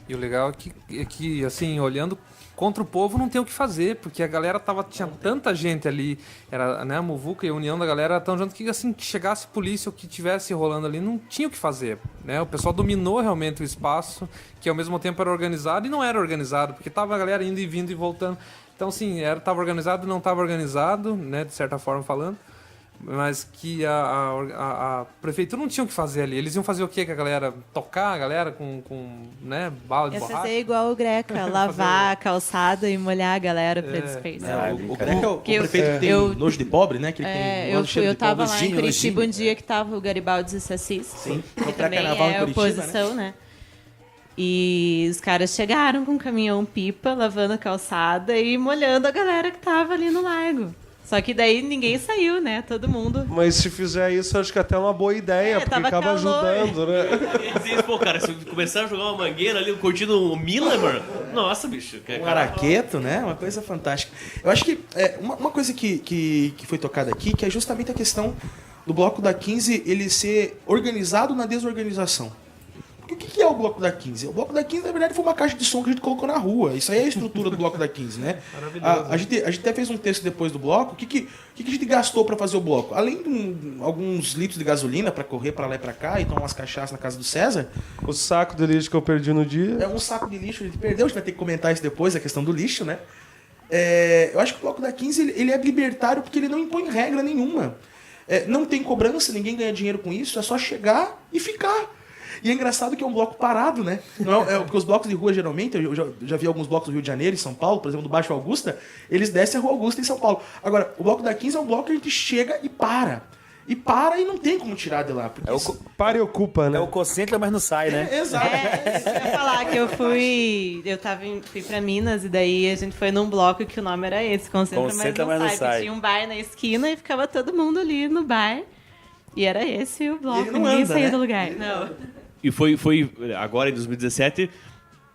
E o legal é que assim, olhando contra o povo não tem o que fazer, porque a galera tinha tanta gente ali, era, né, a Muvuca e a união da galera tão junto que assim, que chegasse polícia ou que tivesse rolando ali, não tinha o que fazer, né? O pessoal dominou realmente o espaço, que ao mesmo tempo era organizado e não era organizado, porque tava a galera indo e vindo e voltando. Então, assim, tava organizado e não tava organizado, né, de certa forma falando, mas que a prefeitura não tinha o que fazer ali. Eles iam fazer o quê com a galera? Tocar a galera com né, bala de Ia borracha? fazer igual o Greca, lavar a calçada e molhar a galera para dispersar. O prefeito que tem eu- nojo de pobre, né? Que ele tem Eu cheiro de tava pau, lá em nojinho, Curitiba um nojinho. dia que tava o Garibaldi e Sassis, Sim. que Foi pra também carnaval em é Curitiba, oposição, né? E os caras chegaram com um caminhão-pipa, lavando a calçada e molhando a galera que tava ali no largo. Só que daí ninguém saiu, né? Todo mundo. Mas se fizer isso, acho que até é uma boa ideia, porque tava acaba calor. ajudando, né? Eu ia dizer isso, pô, cara, se eu começar a jogar uma mangueira ali, curtindo o Miller, mano, nossa, bicho. Um araqueto, né? Uma coisa fantástica. Eu acho que uma coisa que foi tocada aqui, que é justamente a questão do Bloco da 15 ele ser organizado na desorganização. Porque o que é o Bloco da 15? O Bloco da 15, na verdade, foi uma caixa de som que a gente colocou na rua. Isso aí é a estrutura do Bloco da 15, né? Maravilhoso. A gente até fez um texto depois do bloco. O que a gente gastou para fazer o bloco? Além de alguns litros de gasolina para correr para lá e para cá e tomar umas cachaças na casa do César, O saco de lixo que eu perdi no dia. é um saco de lixo que a gente perdeu. A gente vai ter que comentar isso depois, a questão do lixo, né? Eu acho que o Bloco da 15 ele é libertário porque ele não impõe regra nenhuma. Não tem cobrança, ninguém ganha dinheiro com isso, é só chegar e ficar. E é engraçado que é um bloco parado, né? Não porque os blocos de rua, geralmente, eu já vi alguns blocos do Rio de Janeiro, em São Paulo, por exemplo, do Baixo Augusta, eles descem a Rua Augusta em São Paulo. Agora, o bloco da 15 é um bloco que a gente chega e para. E para e não tem como tirar de lá. Porque Para e ocupa, né? É o concentra, mas não sai, né? Exato. Isso que eu ia falar, que eu fui pra Minas e daí a gente foi num bloco que o nome era esse, Concentra, mas não sai. Porque tinha um bar na esquina e ficava todo mundo ali no bar. E era esse o bloco, Ele não ninguém anda, saía né? do lugar. Não. E foi agora em 2017,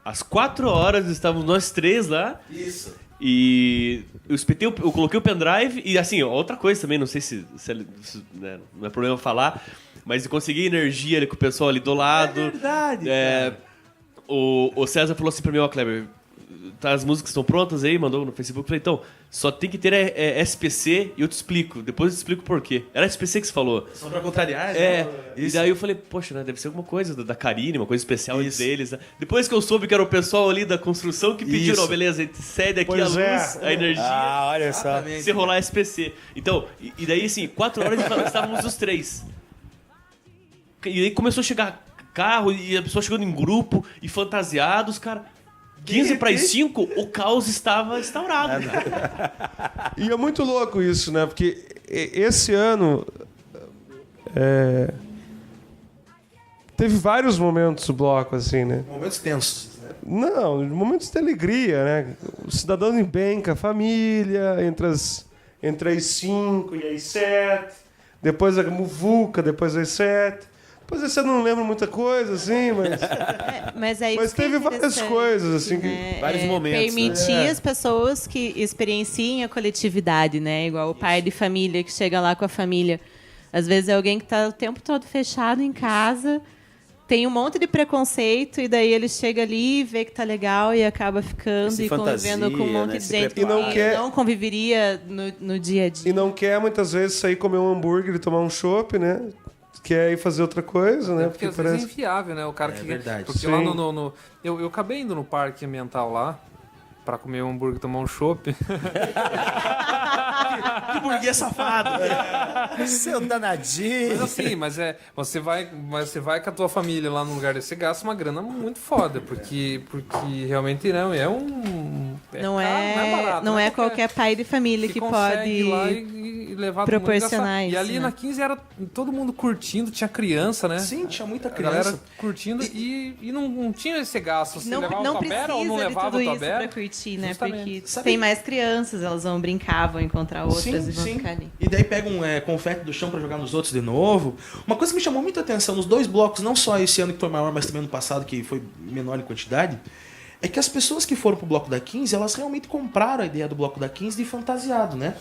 às 4 horas estávamos nós três lá. Isso. E eu coloquei o pendrive e assim, outra coisa também, não sei se né, não é problema falar, mas eu consegui energia ali com o pessoal ali do lado. É verdade. O César falou assim pra mim, ó, Kleber, tá, as músicas estão prontas aí, mandou no Facebook. Eu falei, então, só tem que ter SPC e eu te explico. Depois eu te explico por quê. Era SPC que você falou. Só pra contrariar, É, né? e daí eu falei, poxa, né, deve ser alguma coisa da Karine, uma coisa especial entre eles. Né? Depois que eu soube que era o pessoal ali da construção que pediram, Isso. ó, beleza, a gente cede aqui Pois a é. luz, a energia, Ah, olha só. se rolar SPC. Então, e daí assim, 4 horas estávamos os três. E aí começou a chegar carro e a pessoa chegando em grupo e fantasiados, cara. 15 para as 5, o caos estava instaurado. E é muito louco isso, né? Porque esse ano teve vários momentos do bloco, assim, né? Momentos tensos. Não, momentos de alegria, né? O cidadão em bem com a família, entre as 5 e as 7. Depois a muvuca, depois as 7. Depois esse eu não lembro muita coisa, assim, Mas aí mas teve várias coisas, assim, que... Vários momentos, permitir as pessoas que experienciem a coletividade, né? Igual o pai de família que chega lá com a família. Às vezes é alguém que está o tempo todo fechado em casa, tem um monte de preconceito, e daí ele chega ali, vê que tá legal e acaba ficando Se e convivendo fantasia, com um monte né? de Se gente prepara. que não conviveria no dia a dia. E não quer, muitas vezes, sair comer um hambúrguer e tomar um chopp, né? Quer ir fazer outra coisa, né? Porque às vezes é inviável, né? O cara que... verdade. Porque lá eu acabei indo no parque ambiental lá pra comer um hambúrguer e tomar um chopp. Que burguês safado. Seu danadinho. Mas assim, você vai com a tua família lá num lugar desse, você gasta uma grana muito foda, porque realmente não é um... Não barato, não é qualquer pai de família que consegue pode ir lá e levar todo mundo proporcionar e isso, ali né? na 15 era todo mundo curtindo, tinha criança, né? Sim, tinha muita A galera criança. curtindo e não tinha esse gasto. Você Não levava precisa tua bera ou não de levava tudo tua isso pra bera? curtir, né? Justamente. Porque tem mais crianças, elas vão brincar, vão encontrar outras Sim, e vão sim. ficar ali. E daí pega um confete do chão pra jogar nos outros de novo. Uma coisa que me chamou muita atenção nos dois blocos, não só esse ano que foi maior, mas também no passado que foi menor em quantidade, é que as pessoas que foram pro bloco da 15, elas realmente compraram a ideia do bloco da 15 de fantasiado, né?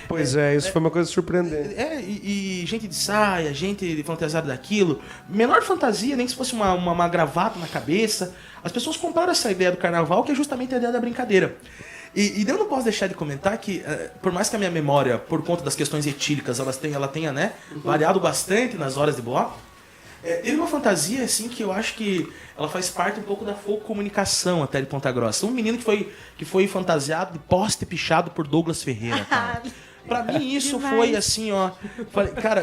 Pois é, isso foi uma coisa surpreendente. E gente de saia, gente de fantasiado daquilo. Menor fantasia, nem que se fosse uma gravata na cabeça. As pessoas compraram essa ideia do carnaval, que é justamente a ideia da brincadeira. E eu não posso deixar de comentar que, por mais que a minha memória, por conta das questões etílicas, ela tenha, né, variado bastante nas horas de bloco, teve uma fantasia, assim, que eu acho que ela faz parte um pouco da folk comunicação até de Ponta Grossa. Um menino que foi fantasiado de poste pichado por Douglas Ferreira, cara. Pra mim isso Demais. foi assim, ó.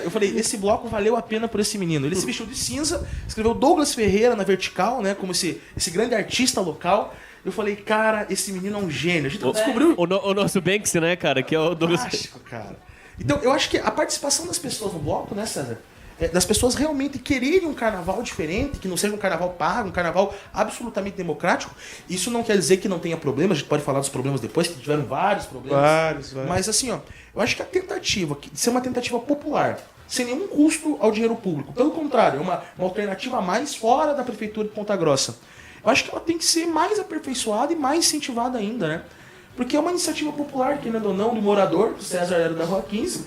Eu falei, esse bloco valeu a pena por esse menino. Ele se vestiu de cinza, escreveu Douglas Ferreira na vertical, né, como esse grande artista local. Eu falei, cara, esse menino é um gênio. A gente descobriu... O nosso Banksy, né, cara, que é o Douglas... Fantástico, cara. Então, eu acho que a participação das pessoas no bloco, né, César? das pessoas realmente quererem um carnaval diferente, que não seja um carnaval pago, um carnaval absolutamente democrático. Isso não quer dizer que não tenha problemas, a gente pode falar dos problemas depois, que tiveram vários problemas. Vários. Mas assim, ó, eu acho que a tentativa de ser uma tentativa popular, sem nenhum custo ao dinheiro público, pelo contrário, é uma alternativa a mais fora da Prefeitura de Ponta Grossa. Eu acho que ela tem que ser mais aperfeiçoada e mais incentivada ainda, né? Porque é uma iniciativa popular, querendo ou não, do morador, o César era da Rua 15,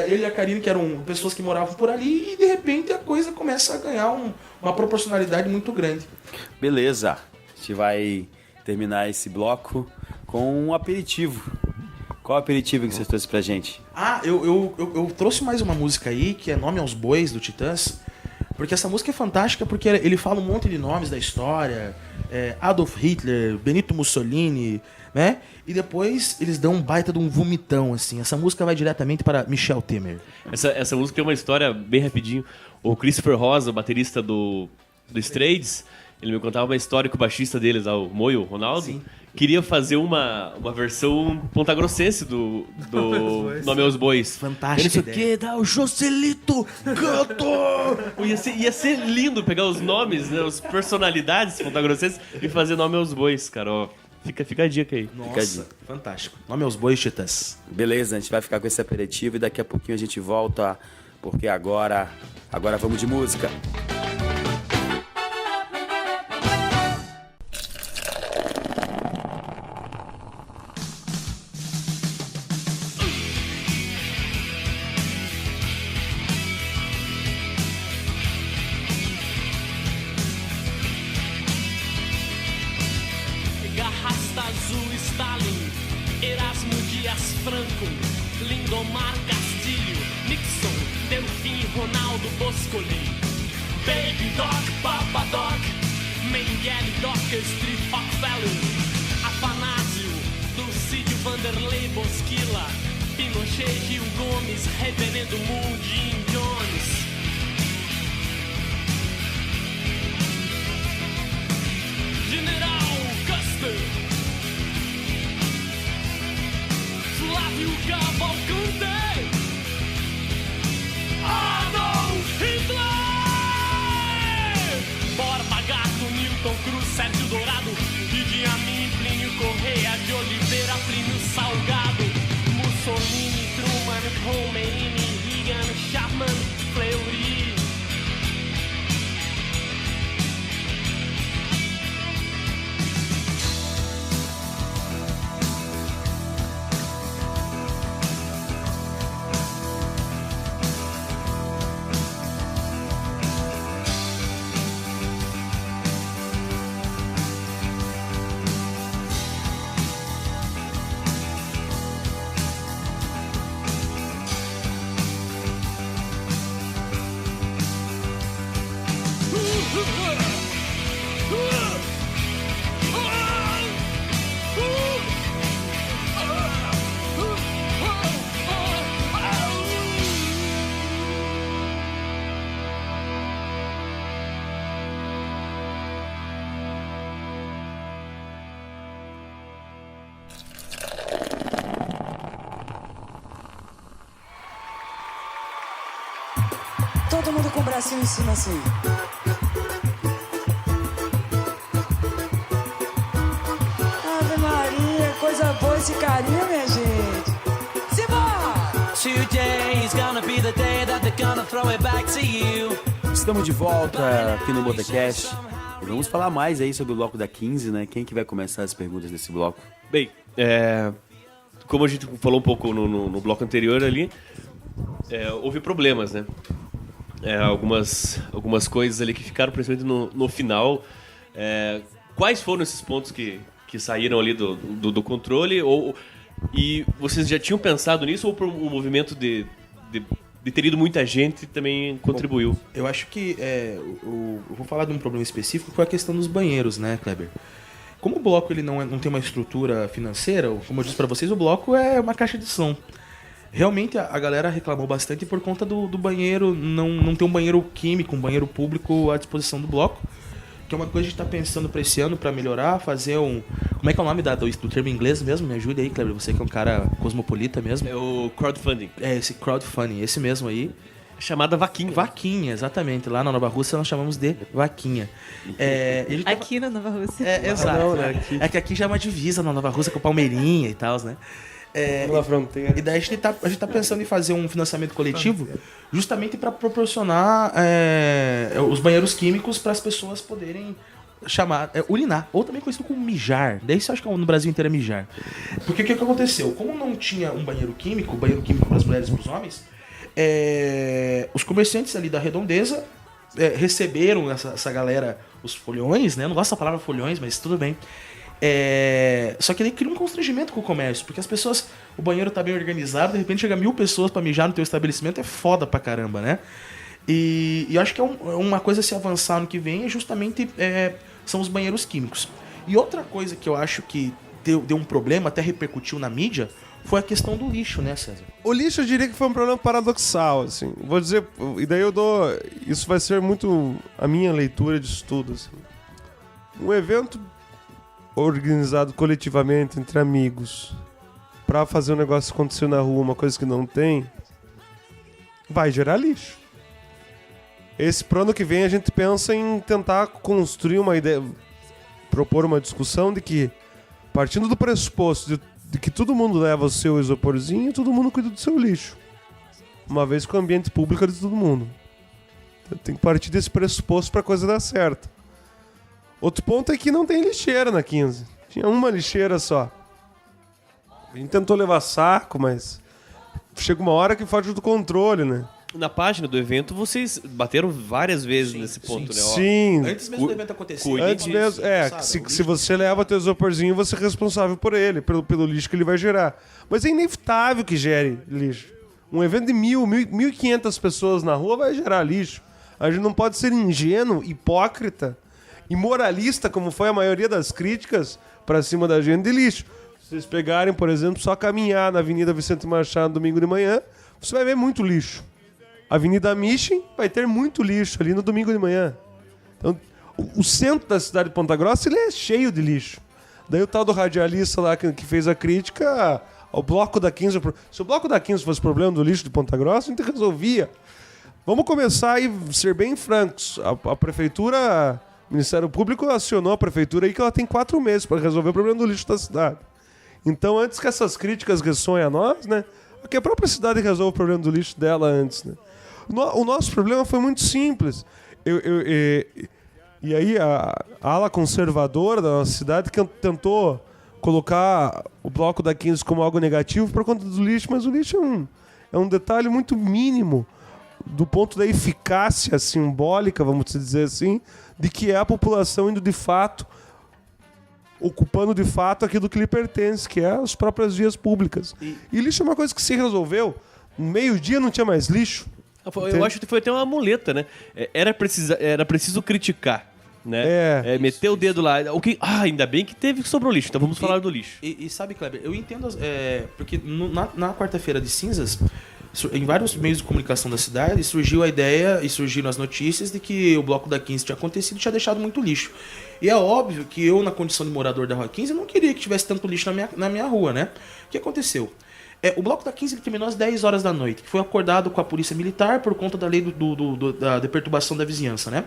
ele e a Karine, que eram pessoas que moravam por ali, e de repente a coisa começa a ganhar uma proporcionalidade muito grande. Beleza, a gente vai terminar esse bloco com um aperitivo. Qual aperitivo que você trouxe pra gente? Eu trouxe mais uma música aí, que é Nome aos Bois, do Titãs, porque essa música é fantástica, porque ele fala um monte de nomes da história, Adolf Hitler, Benito Mussolini, né? E depois eles dão um baita de um vomitão, assim. Essa música vai diretamente para Michel Temer. Essa música tem uma história bem rapidinho. O Christopher Rosa, baterista do Straides, ele me contava uma história que o baixista deles, o Moio, Ronaldo, Sim. queria fazer uma versão pontagrossense do Nome aos Bois. Fantástica Ele disse, dá o Joselito, canto! Ia ser lindo pegar os nomes, né, as personalidades pontagrossenses e fazer Nome aos Bois, cara, ó. Fica a dica aí. Nossa, fantástico. Nome aos Bois, Titãs. Beleza, a gente vai ficar com esse aperitivo e daqui a pouquinho a gente volta, porque agora vamos de música. Garrasta Azul, Stalin, Erasmo Dias Franco, Lindomar Castilho, Nixon, Delfim, Ronaldo Boscoli, Baby Doc, Papa Doc, Mengele, Docker, Street, Rockefeller, Afanásio, Dulcídio, Vanderlei, Bosquila, Pinochet, Gil Gomes, Reverendo Moon, Jim Jones. General Custer, Flávio Cavalcante, Adolf Hitler, Borba Gato, Milton Cruz, Sérgio Dourado, Idi Amin, Plínio Correia de Oliveira, Plínio Salgado, Mussolini, Truman, Khomeini, Reagan, Chapman, Fleury. Todo mundo com o bracinho em cima assim. Ave Maria, coisa boa esse carinho, minha gente. Simbora! Today's gonna be the day that they're gonna throw it back to you. Estamos de volta aqui no Botecast. E vamos falar mais aí sobre o bloco da 15, né? Quem que vai começar as perguntas desse bloco? Bem, como a gente falou um pouco no bloco anterior ali, houve problemas, né? Algumas coisas ali que ficaram, principalmente no final. Quais foram esses pontos que saíram ali do controle? E vocês já tinham pensado nisso ou por um movimento de ter ido muita gente também contribuiu? Bom, eu acho que eu vou falar de um problema específico, que foi a questão dos banheiros, né, Kleber? Como o bloco ele não tem uma estrutura financeira, como eu disse para vocês, o bloco é uma caixa de som. Realmente a galera reclamou bastante por conta do banheiro, não ter um banheiro químico, um banheiro público à disposição do bloco, que é uma coisa que a gente tá pensando para esse ano, para melhorar, fazer um... Como é que é o nome do termo em inglês mesmo? Me ajude aí, Kleber, você que é um cara cosmopolita mesmo. É o crowdfunding. Esse crowdfunding, esse mesmo aí. Chamada vaquinha. Vaquinha, exatamente. Lá na Nova Rússia nós chamamos de vaquinha. Aqui na Nova Rússia. Exato. Não, né? Aqui. É que aqui já é uma divisa na Nova Rússia com Palmeirinha e tal, né? Na fronteira. E daí a gente tá pensando em fazer um financiamento coletivo justamente para proporcionar os banheiros químicos para as pessoas poderem urinar, ou também conhecido como mijar. Daí você acha que no Brasil inteiro é mijar. Porque o que aconteceu? Como não tinha um banheiro químico para as mulheres e para os homens, os comerciantes ali da redondeza receberam essa galera, os folhões, né? Eu não gosto da palavra folhões, mas tudo bem. Só que ele cria um constrangimento com o comércio, porque as pessoas, o banheiro tá bem organizado, de repente chega 1000 pessoas pra mijar no teu estabelecimento, é foda pra caramba, né? E eu acho que uma coisa a se avançar no que vem justamente são os banheiros químicos. E outra coisa que eu acho que deu um problema, até repercutiu na mídia, foi a questão do lixo, né, César? O lixo eu diria que foi um problema paradoxal, assim. Vou dizer, e daí isso vai ser muito a minha leitura de estudo, assim. Um evento organizado coletivamente entre amigos pra fazer um negócio acontecer na rua, uma coisa que não tem, vai gerar lixo. Pro ano que vem a gente pensa em tentar construir uma ideia, propor uma discussão de que, partindo do pressuposto de que todo mundo leva o seu isoporzinho e todo mundo cuida do seu lixo, uma vez que o ambiente público é de todo mundo. Então, tem que partir desse pressuposto pra coisa dar certo. Outro ponto é que não tem lixeira na 15. Tinha uma lixeira só. A gente tentou levar saco, mas chega uma hora que foge do controle, né? Na página do evento, vocês bateram várias vezes nesse ponto, né? Ó, Sim. Antes mesmo do evento acontecer. Antes mesmo, se você leva teu isoporzinho, você é responsável por ele, pelo lixo que ele vai gerar. Mas é inevitável que gere lixo. Um evento de 1.500 pessoas na rua vai gerar lixo. A gente não pode ser ingênuo, hipócrita e moralista, como foi a maioria das críticas pra cima da gente de lixo. Se vocês pegarem, por exemplo, só caminhar na Avenida Vicente Machado domingo de manhã, você vai ver muito lixo. A Avenida Michin vai ter muito lixo ali no domingo de manhã. Então, o centro da cidade de Ponta Grossa ele é cheio de lixo. Daí o tal do radialista lá que fez a crítica ao Bloco da 15... Se o Bloco da 15 fosse problema do lixo de Ponta Grossa, a gente resolvia. Vamos começar e ser bem francos. A prefeitura... O Ministério Público acionou a prefeitura aí que ela tem 4 meses para resolver o problema do lixo da cidade. Então, antes que essas críticas ressoem a nós, né? Que a própria cidade resolve o problema do lixo dela antes, né? O nosso problema foi muito simples. E aí a ala conservadora da nossa cidade que tentou colocar o Bloco da 15 como algo negativo por conta do lixo, mas o lixo é um detalhe muito mínimo do ponto da eficácia simbólica, vamos dizer assim, de que é a população indo de fato, ocupando de fato aquilo que lhe pertence, que é as próprias vias públicas. E lixo é uma coisa que se resolveu. No meio-dia não tinha mais lixo. Eu acho que foi até uma muleta, né? Era preciso criticar, né? Meter o dedo lá. Ainda bem que sobrou lixo, então vamos falar do lixo. E sabe, Kleber, eu entendo, porque na quarta-feira de cinzas, em vários meios de comunicação da cidade, surgiu a ideia e surgiram as notícias de que o Bloco da 15 tinha acontecido e tinha deixado muito lixo. E é óbvio que eu, na condição de morador da Rua 15, eu não queria que tivesse tanto lixo na minha rua, né? O que aconteceu? O Bloco da 15 ele terminou às 10 horas da noite, que foi acordado com a polícia militar por conta da lei da perturbação da vizinhança, né?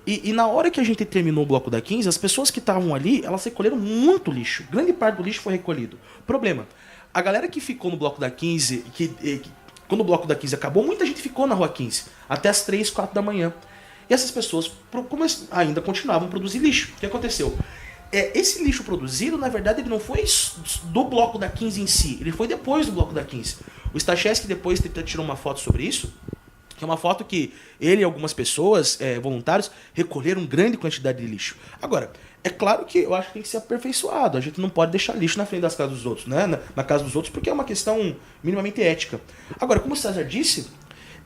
E na hora que a gente terminou o Bloco da 15, as pessoas que estavam ali, elas recolheram muito lixo. Grande parte do lixo foi recolhido. Problema, a galera que ficou no Bloco da 15, quando o Bloco da 15 acabou, muita gente ficou na Rua 15, até as 3, 4 da manhã. E essas pessoas ainda continuavam a produzir lixo. O que aconteceu? Esse lixo produzido, na verdade, ele não foi do Bloco da 15 em si, ele foi depois do Bloco da 15. O Stachewski depois tirou uma foto sobre isso, que é uma foto que ele e algumas pessoas, voluntários, recolheram grande quantidade de lixo. Agora, é claro que eu acho que tem que ser aperfeiçoado. A gente não pode deixar lixo na frente das casas dos outros, né? Na casa dos outros, porque é uma questão minimamente ética. Agora, como o César disse,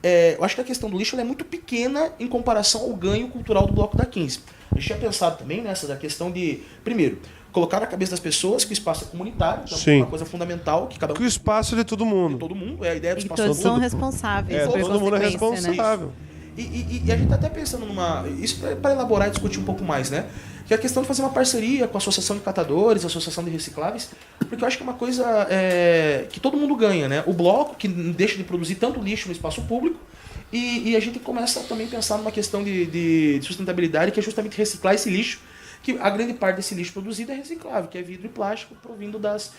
eu acho que a questão do lixo é muito pequena em comparação ao ganho cultural do Bloco da 15. A gente tinha pensado também nessa questão de, primeiro, colocar na cabeça das pessoas que o espaço é comunitário, então é uma coisa fundamental. Que o espaço é de todo mundo. De todo mundo, a ideia do espaço. E todos são responsáveis. Todo mundo é responsável. Né? E a gente tá até pensando isso para elaborar e discutir um pouco mais, né? Que é a questão de fazer uma parceria com a Associação de Catadores, a Associação de Recicláveis, porque eu acho que é uma coisa que todo mundo ganha, né? O bloco, que deixa de produzir tanto lixo no espaço público, E a gente começa também a pensar numa questão de sustentabilidade, que é justamente reciclar esse lixo, que a grande parte desse lixo produzido é reciclável, que é vidro e plástico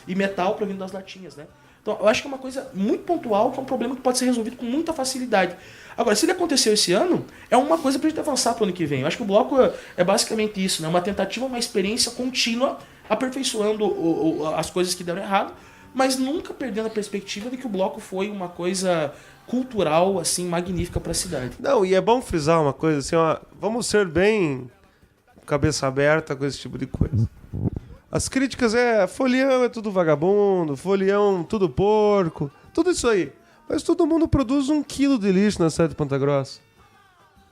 e metal provindo das latinhas, né? Então, eu acho que é uma coisa muito pontual, que é um problema que pode ser resolvido com muita facilidade. Agora, se ele aconteceu esse ano, é uma coisa pra gente avançar pro ano que vem. Eu acho que o bloco é basicamente isso, né? Uma tentativa, uma experiência contínua, aperfeiçoando as coisas que deram errado, mas nunca perdendo a perspectiva de que o bloco foi uma coisa cultural, assim, magnífica pra cidade. Não, e é bom frisar uma coisa assim, ó, vamos ser bem cabeça aberta com esse tipo de coisa. As críticas folião é tudo vagabundo, folião tudo porco, tudo isso aí. Mas todo mundo produz 1 quilo de lixo na cidade de Ponta Grossa.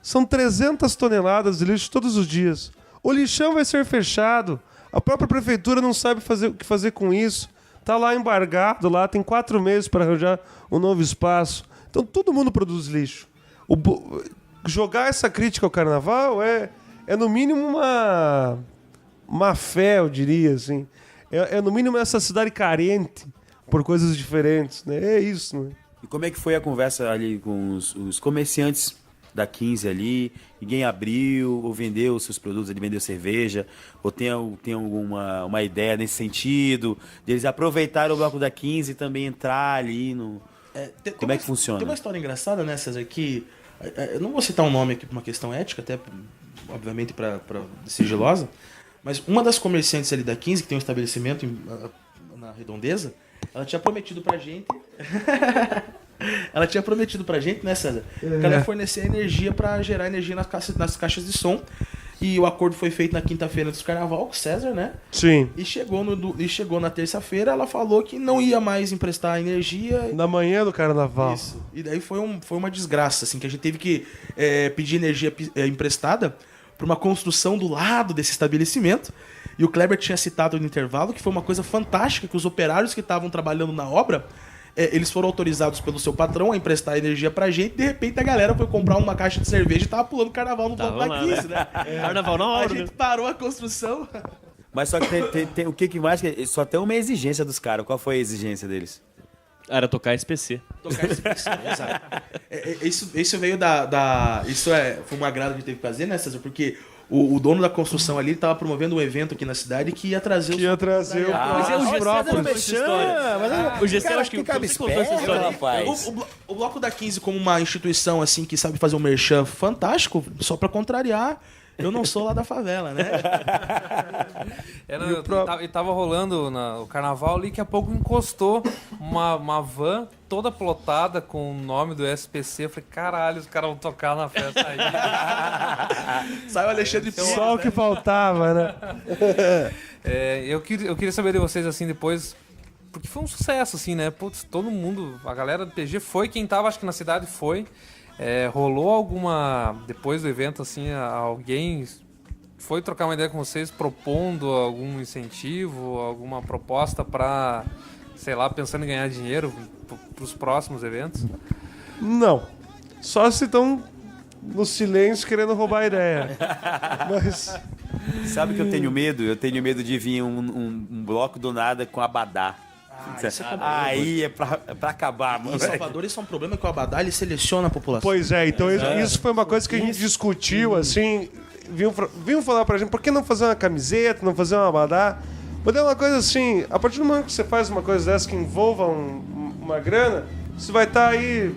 São 300 toneladas de lixo todos os dias. O lixão vai ser fechado. A própria prefeitura não sabe o que fazer com isso. Tá lá embargado, lá tem 4 meses para arranjar um novo espaço. Então todo mundo produz lixo. Jogar essa crítica ao carnaval é no mínimo uma má fé, eu diria, assim. É no mínimo essa cidade carente por coisas diferentes, né? É isso, né? E como é que foi a conversa ali com os comerciantes da 15 ali? Ninguém abriu ou vendeu os seus produtos, ele vendeu cerveja? Ou tem alguma ideia nesse sentido? De eles aproveitarem o bloco da 15 e também entrar ali no... Como é que funciona? Tem uma história engraçada, né, César, que... Eu não vou citar um nome aqui por uma questão ética, até, obviamente, para sigilosa, mas uma das comerciantes ali da 15, que tem um estabelecimento na Redondeza, ela tinha prometido pra gente... Ela tinha prometido pra gente, né, César? Que ela ia fornecer energia pra gerar energia nas caixas de som. E o acordo foi feito na quinta-feira do carnaval com o César, né? Sim. E chegou na terça-feira, ela falou que não ia mais emprestar energia. Na manhã do carnaval. Isso. E daí foi uma desgraça, assim, que a gente teve que pedir energia emprestada pra uma construção do lado desse estabelecimento. E o Kleber tinha citado no intervalo que foi uma coisa fantástica, que os operários que estavam trabalhando na obra... eles foram autorizados pelo seu patrão a emprestar energia pra gente. De repente a galera foi comprar uma caixa de cerveja e tava pulando carnaval no bloco da 15, né? Carnaval na hora, A gente parou a construção. Mas só que tem o que mais... Só tem uma exigência dos caras. Qual foi a exigência deles? Era tocar SPC. Tocar expressão, exato. Isso veio foi uma agrado que a gente teve que fazer, né, César? Porque o dono da construção ali estava promovendo um evento aqui na cidade que ia trazer os próprios. O Gessé, acho que você contou essa história. O Bloco da 15 como uma instituição assim que sabe fazer um merchan fantástico, só para contrariar, eu não sou lá da favela, né? E tava rolando o carnaval ali, que a pouco encostou uma van toda plotada com o nome do SPC. Eu falei, caralho, os caras vão tocar na festa aí. Saiu o Alexandre Pires, Só o que faltava, né? Eu queria saber de vocês, assim, depois... Porque foi um sucesso, assim, né? Putz, todo mundo... A galera do PG foi, quem tava, acho que na cidade foi... rolou alguma... Depois do evento, assim, alguém foi trocar uma ideia com vocês propondo algum incentivo, alguma proposta para, sei lá, pensando em ganhar dinheiro para os próximos eventos? Não. Só se estão no silêncio querendo roubar a ideia. Mas... Sabe que eu tenho medo? Eu tenho medo de vir um bloco do nada com abadá. Aí é pra acabar, mano. Em Salvador isso é um problema, que o abadá ele seleciona a população. Pois é, então isso foi uma coisa que a gente discutiu, assim, vinham falar pra gente, por que não fazer uma camiseta, não fazer um abadá? Mas é uma coisa assim, a partir do momento que você faz uma coisa dessa que envolva uma grana, você vai estar aí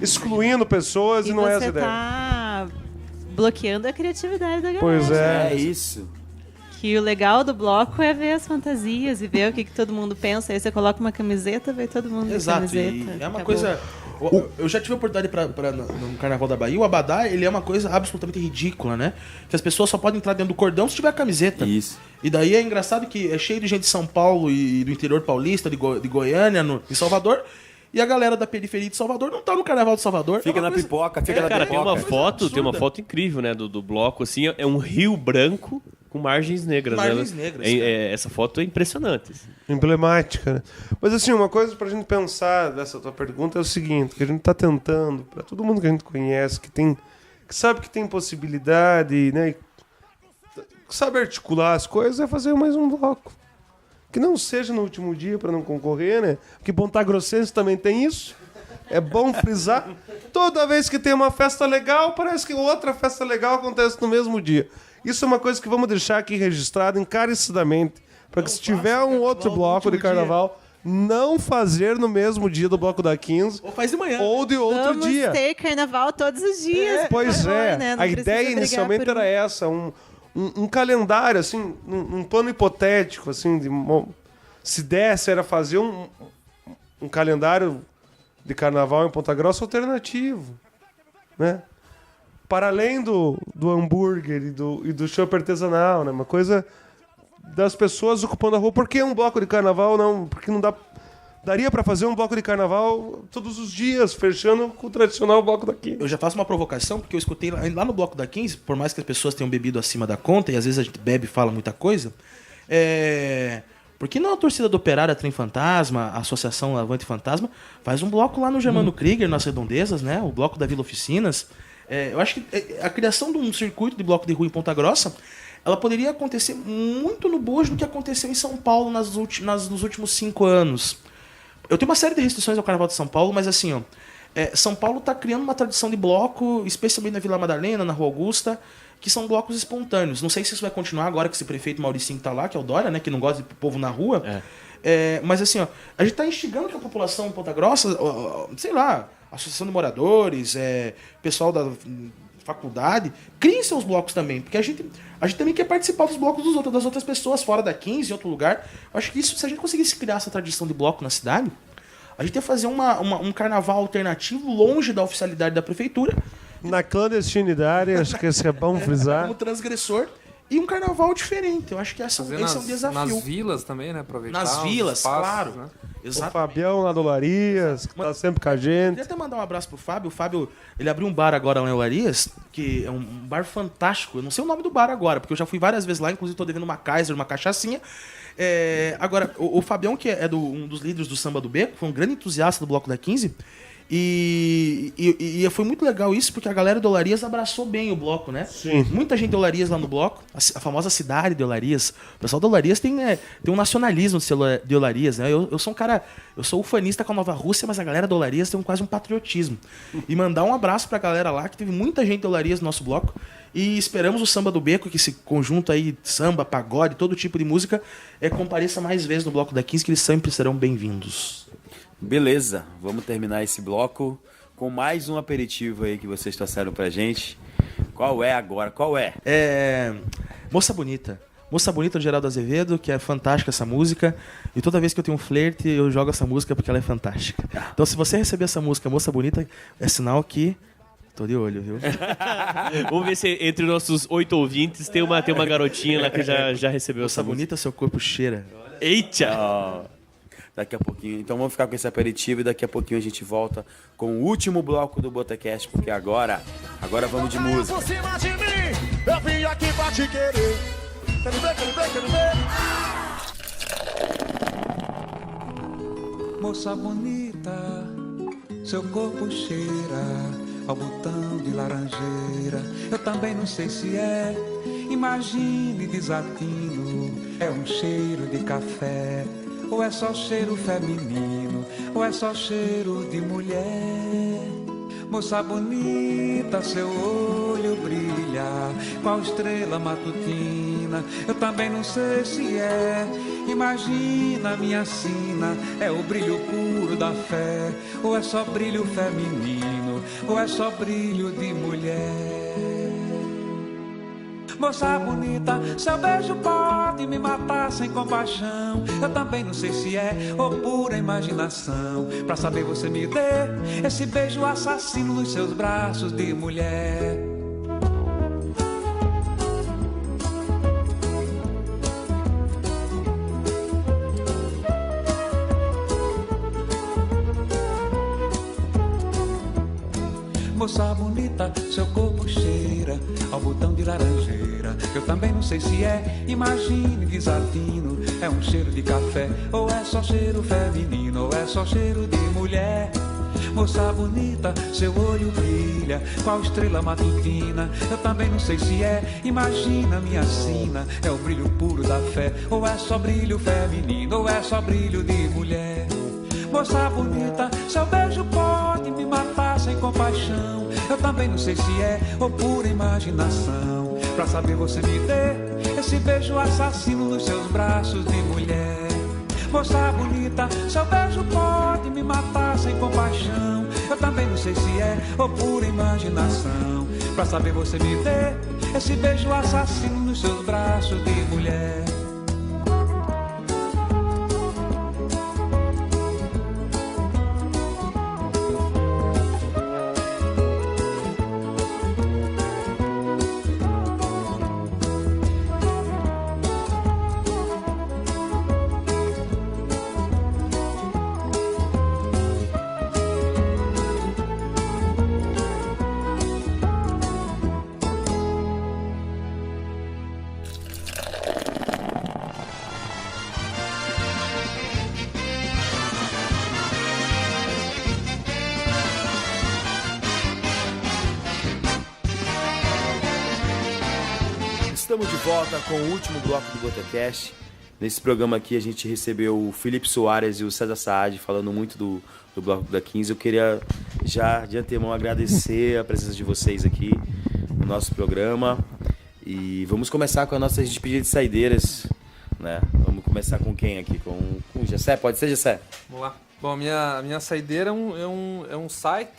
excluindo pessoas e não é essa ideia. Você tá bloqueando a criatividade da galera. Pois é. É isso. Que o legal do bloco é ver as fantasias e ver o que todo mundo pensa. Aí você coloca uma camiseta, vai todo mundo de camiseta. E é uma Acabou. coisa... Eu já tive a oportunidade no Carnaval da Bahia. O abadá, ele é uma coisa absolutamente ridícula, né? Que as pessoas só podem entrar dentro do cordão se tiver camiseta. Isso. E daí é engraçado que é cheio de gente de São Paulo e do interior paulista, de Goiânia, de Salvador. E a galera da periferia de Salvador não tá no Carnaval de Salvador. Fica na pipoca, fica na Cara, pipoca. tem uma foto incrível, né, do bloco, assim, é um rio branco com margens negras. Margens né? negras, Essa foto é impressionante. Assim. Emblemática, né? Mas assim, uma coisa pra gente pensar dessa tua pergunta é o seguinte, que a gente tá tentando, pra todo mundo que a gente conhece, que sabe que tem possibilidade, né, que sabe articular as coisas, é fazer mais um bloco. Que não seja no último dia pra não concorrer, né? Porque Ponta Grossense também tem isso. É bom frisar. toda vez que tem uma festa legal, parece que outra festa legal acontece no mesmo dia. Isso é uma coisa que vamos deixar aqui registrado encarecidamente, para que se tiver um outro bloco de carnaval, não fazer no mesmo dia do bloco da 15. Ou faz de manhã. Ou de outro dia. Vamos ter carnaval todos os dias. Pois por favor, é. né? Não A precisa ideia brigar inicialmente por era essa, um calendário, assim, um plano hipotético, assim, se desse, era fazer um calendário de carnaval em Ponta Grossa alternativo, né? Para além do hambúrguer e do chopp artesanal, né? Uma coisa das pessoas ocupando a rua. Por que um bloco de carnaval não? Porque não dá... Daria para fazer um bloco de carnaval todos os dias, fechando com o tradicional bloco da 15. Eu já faço uma provocação, porque eu escutei lá no bloco da 15, por mais que as pessoas tenham bebido acima da conta, e às vezes a gente bebe e fala muita coisa, por que não a torcida do Operário, a Trem Fantasma, a Associação Avante Fantasma, faz um bloco lá no Germano Krieger, nas Redondezas, né? O bloco da Vila Oficinas. Eu acho que a criação de um circuito de bloco de rua em Ponta Grossa, ela poderia acontecer muito no bojo do que aconteceu em São Paulo nos últimos 5 anos. Eu tenho uma série de restrições ao Carnaval de São Paulo, mas assim, São Paulo está criando uma tradição de bloco, especialmente na Vila Madalena, na Rua Augusta, que são blocos espontâneos. Não sei se isso vai continuar agora que esse prefeito Mauricinho está lá, que é o Dória, né, que não gosta de povo na rua. Mas assim, a gente está instigando que a população Ponta Grossa, sei lá, associação de moradores, pessoal da faculdade, criem seus blocos também, porque a gente também quer participar dos blocos das outras pessoas, fora da 15, em outro lugar. Eu acho que isso, se a gente conseguisse criar essa tradição de bloco na cidade, a gente ia fazer um carnaval alternativo longe da oficialidade da prefeitura. Na clandestinidade, acho que esse é bom frisar. Como transgressor. E um carnaval diferente. Eu acho que esse é um desafio. Nas vilas também, né? Aproveitar nas vilas, espaços, claro. Né? Exato. O Fabião lá do Olarias, que tá sempre com a gente. Queria até mandar um abraço pro Fábio. O Fábio, ele abriu um bar agora lá em Olarias, que é um bar fantástico. Eu não sei o nome do bar agora, porque eu já fui várias vezes lá, inclusive tô devendo uma Kaiser, uma cachaçinha. Agora, o Fabião, que é um dos líderes do Samba do Beco, foi um grande entusiasta do Bloco da 15. E foi muito legal isso, porque a galera de Olarias abraçou bem o bloco, né? Sim. Muita gente de Olarias lá no bloco, a famosa cidade de Olarias. O pessoal de Olarias tem um nacionalismo de Olarias, né? Eu sou um cara, eu sou ufanista com a Nova Rússia, mas a galera de Olarias tem quase um patriotismo. E mandar um abraço pra galera lá, que teve muita gente de Olarias no nosso bloco. E esperamos o Samba do Beco, que esse conjunto aí, samba, pagode, todo tipo de música, compareça mais vezes no bloco da 15, que eles sempre serão bem-vindos. Beleza, vamos terminar esse bloco com mais um aperitivo aí que vocês trouxeram pra gente. Qual é agora? Qual é? Moça Bonita. Moça Bonita do Geraldo Azevedo, que é fantástica essa música. E toda vez que eu tenho um flerte, eu jogo essa música porque ela é fantástica. Então, se você receber essa música, Moça Bonita, é sinal que... Tô de olho, viu? Vamos ver se entre nossos 8 ouvintes tem uma garotinha lá que já recebeu essa Moça Bonita, seu corpo cheira. Eita! Daqui a pouquinho. Então vamos ficar com esse aperitivo e daqui a pouquinho a gente volta com o último bloco do Botecast, porque agora vamos de música. Por cima de mim, eu vim aqui pra te querer. Quero ver. Moça bonita, seu corpo cheira ao botão de laranjeira. Eu também não sei se imagine desatino, é um cheiro de café. Ou é só cheiro feminino, ou é só cheiro de mulher. Moça bonita, seu olho brilha qual estrela matutina. Eu também não sei se imagina minha sina, é o brilho puro da fé. Ou é só brilho feminino, ou é só brilho de mulher. Moça bonita, seu beijo pode me matar sem compaixão. Eu também não sei se ou pura imaginação. Pra saber você me dê esse beijo assassino nos seus braços de mulher. Moça bonita, seu corpo cheira ao botão de laranjeira. Eu também não sei se imagine desatino, é um cheiro de café, ou é só cheiro feminino, ou é só cheiro de mulher. Moça bonita, seu olho brilha qual estrela matutina. Eu também não sei se imagina minha sina, é o brilho puro da fé, ou é só brilho feminino, ou é só brilho de mulher. Moça bonita, seu beijo pode me matar sem compaixão. paixão. Eu também não sei se é ou pura imaginação. Pra saber você me dê esse beijo assassino nos seus braços de mulher. Moça bonita, seu beijo pode me matar sem compaixão. Eu também não sei se é ou pura imaginação. Pra saber você me dê esse beijo assassino nos seus braços de mulher. Estamos de volta com o último bloco do Botecast. Nesse programa aqui a gente recebeu o Felipe Soares e o César Saad falando muito do bloco da 15. Eu queria já de antemão agradecer a presença de vocês aqui no nosso programa. E vamos começar com as nossas despedidas de saideiras, né? Vamos começar com quem aqui? Com o Gessé? Pode ser, Gessé? Vamos lá. Bom, a minha saideira é um site.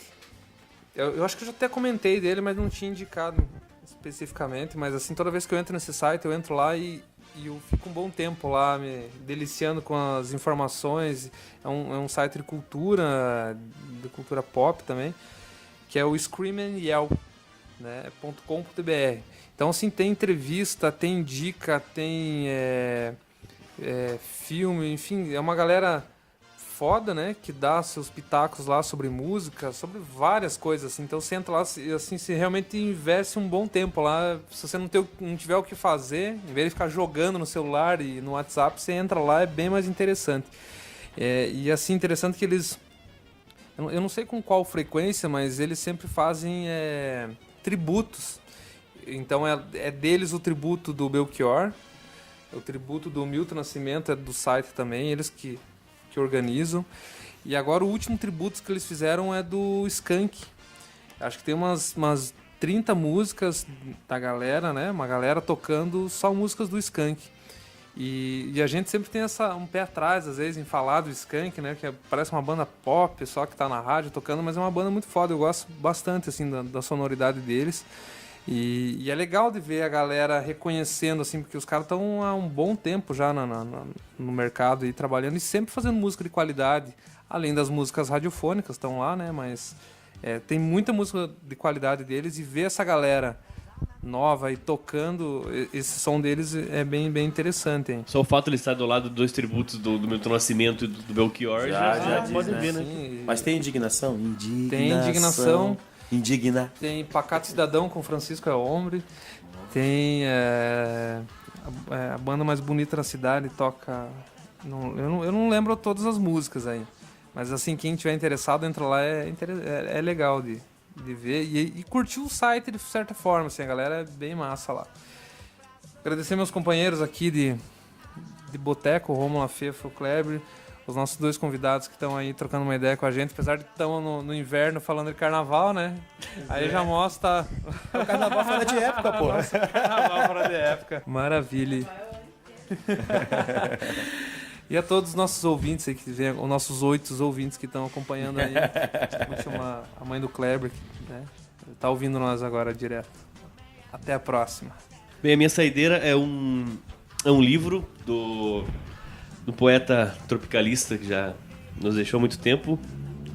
Eu acho que eu já até comentei dele, mas não tinha indicado especificamente. Mas assim, toda vez que eu entro nesse site, eu entro lá e eu fico um bom tempo lá, me deliciando com as informações. É um site de cultura pop também, que é o Scream and Yell, né? .com.br. Então, assim, tem entrevista, tem dica, tem filme, enfim, é uma galera foda, né? Que dá seus pitacos lá sobre música, sobre várias coisas, assim. Então, você entra lá, assim, você realmente investe um bom tempo lá. Se você não tiver o que fazer, em vez de ficar jogando no celular e no WhatsApp, você entra lá, é bem mais interessante. E, assim, interessante que eles... Eu não sei com qual frequência, mas eles sempre fazem tributos. Então, é deles o tributo do Belchior, o tributo do Milton Nascimento é do site também, eles que organizam. E agora o último tributo que eles fizeram é do Skank. Acho que tem umas 30 músicas da galera, né? Uma galera tocando só músicas do Skank. E a gente sempre tem um pé atrás, às vezes, em falar do Skank, né? Que parece uma banda pop, só que tá na rádio tocando, mas é uma banda muito foda. Eu gosto bastante, assim, da sonoridade deles. E é legal de ver a galera reconhecendo, assim, porque os caras estão há um bom tempo já no mercado e trabalhando e sempre fazendo música de qualidade, além das músicas radiofônicas estão lá, né? Mas tem muita música de qualidade deles e ver essa galera nova e tocando esse som deles é bem, bem interessante, hein? Só o fato de ele estar do lado dos tributos do Milton Nascimento e do Belchior já pode ver, né? Sim. Mas tem indignação? Tem indignação. Indigna. Tem Pacato Cidadão com Francisco Elombre. Tem a banda mais bonita da cidade toca... Eu não lembro todas as músicas aí. Mas assim, quem tiver interessado, entra lá, é legal de ver. E curtir o site de certa forma, assim, a galera é bem massa lá. Agradecer meus companheiros aqui de Boteco, o Romulo Afefo, o Kleber, os nossos dois convidados que estão aí trocando uma ideia com a gente, apesar de que estamos no inverno falando de carnaval, né? Aí já mostra... O carnaval fora de época, pô. Carnaval fora de época. Maravilha. E a todos os nossos ouvintes aí, os nossos 8 ouvintes que estão acompanhando aí. Vou chamar a mãe do Kleber, né? Tá ouvindo nós agora direto. Até a próxima. Bem, a minha saideira é um livro do poeta tropicalista que já nos deixou há muito tempo,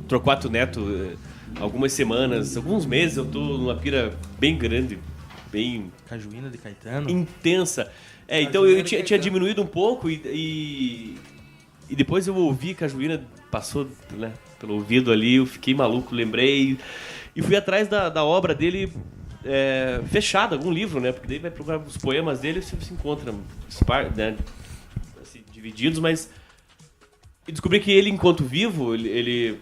Torquato Neto. Algumas semanas, alguns meses eu tô numa pira bem grande, bem... Cajuína de Caetano? Intensa. Então eu tinha diminuído um pouco e depois eu ouvi Cajuína, passou, né, pelo ouvido ali, eu fiquei maluco, lembrei e fui atrás da obra dele fechada, algum livro, né? Porque daí vai procurar os poemas dele e você se encontra, né, assim, divididos, mas... E descobri que ele, enquanto vivo, ele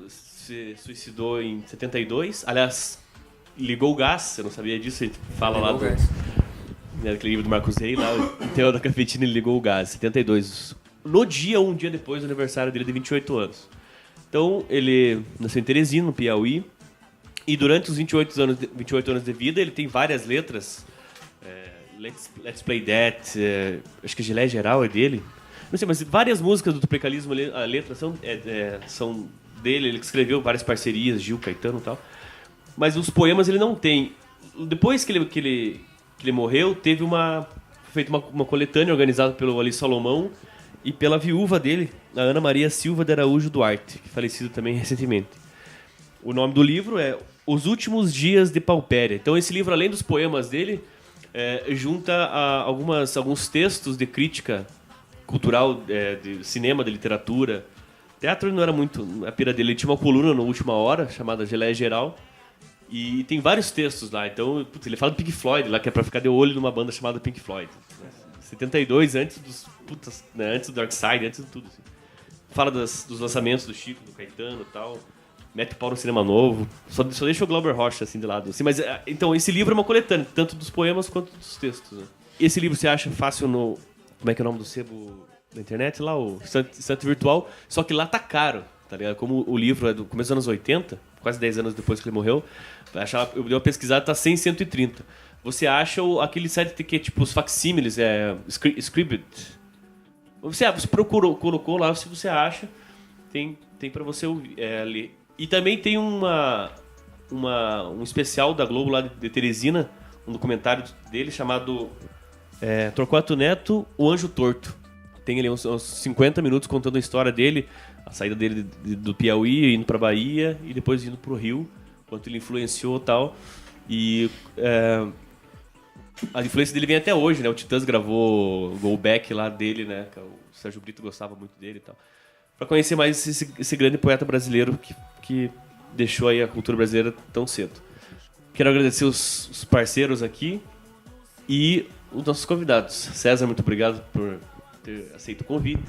se suicidou em 72. Aliás, ligou o gás, eu não sabia disso, ele fala lá naquele livro do Marcos Rey, lá, o Teor da Cafetina, ele ligou o gás, 72. Um dia depois do aniversário dele de 28 anos. Então, ele nasceu em Teresina, no Piauí, E durante os 28 anos de vida, ele tem várias letras. Let's Play That, acho que Gilé Geral é dele. Não sei, mas várias músicas do Tropicalismo, a letra são dele. Ele escreveu várias parcerias, Gil, Caetano e tal. Mas os poemas ele não tem. Depois que ele morreu, teve feita uma coletânea organizada pelo Ali Salomão e pela viúva dele, a Ana Maria Silva de Araújo Duarte, que falecida também recentemente. O nome do livro é Os Últimos Dias de Paupéria. Então esse livro, além dos poemas dele, junta alguns textos de crítica cultural, de cinema, de literatura. Teatro não era muito a pira dele. Ele tinha uma coluna no Última Hora, chamada Geleia Geral, e tem vários textos lá. Então, ele fala do Pink Floyd, lá, que é pra ficar de olho numa banda chamada Pink Floyd. 72, antes do Dark Side, antes de tudo. Assim. Fala dos lançamentos do Chico, do Caetano e tal. Mete o pau no cinema novo. Só deixa o Glauber Rocha assim de lado. Assim, mas, então, esse livro é uma coletânea, tanto dos poemas quanto dos textos. Né? Esse livro você acha fácil no... Como é que é o nome do sebo da internet? Lá, o Estante Virtual. Só que lá tá caro, tá ligado? Como o livro é do começo dos anos 80, quase 10 anos depois que ele morreu, eu dei uma pesquisada, tá 100, 130. Você acha aquele site que é tipo os facsímiles, Scribd. Você colocou lá, se você acha, tem pra você ler. E também tem um especial da Globo lá de Teresina, um documentário dele chamado Torquato Neto, O Anjo Torto. Tem ali uns 50 minutos contando a história dele, a saída dele do Piauí, indo pra Bahia e depois indo pro Rio, quanto ele influenciou e tal. E a influência dele vem até hoje, né? O Titãs gravou o Go Back lá dele, né? O Sérgio Brito gostava muito dele e tal. Pra conhecer mais esse grande poeta brasileiro que deixou aí a cultura brasileira tão cedo. Quero agradecer os parceiros aqui e os nossos convidados. César, muito obrigado por ter aceito o convite.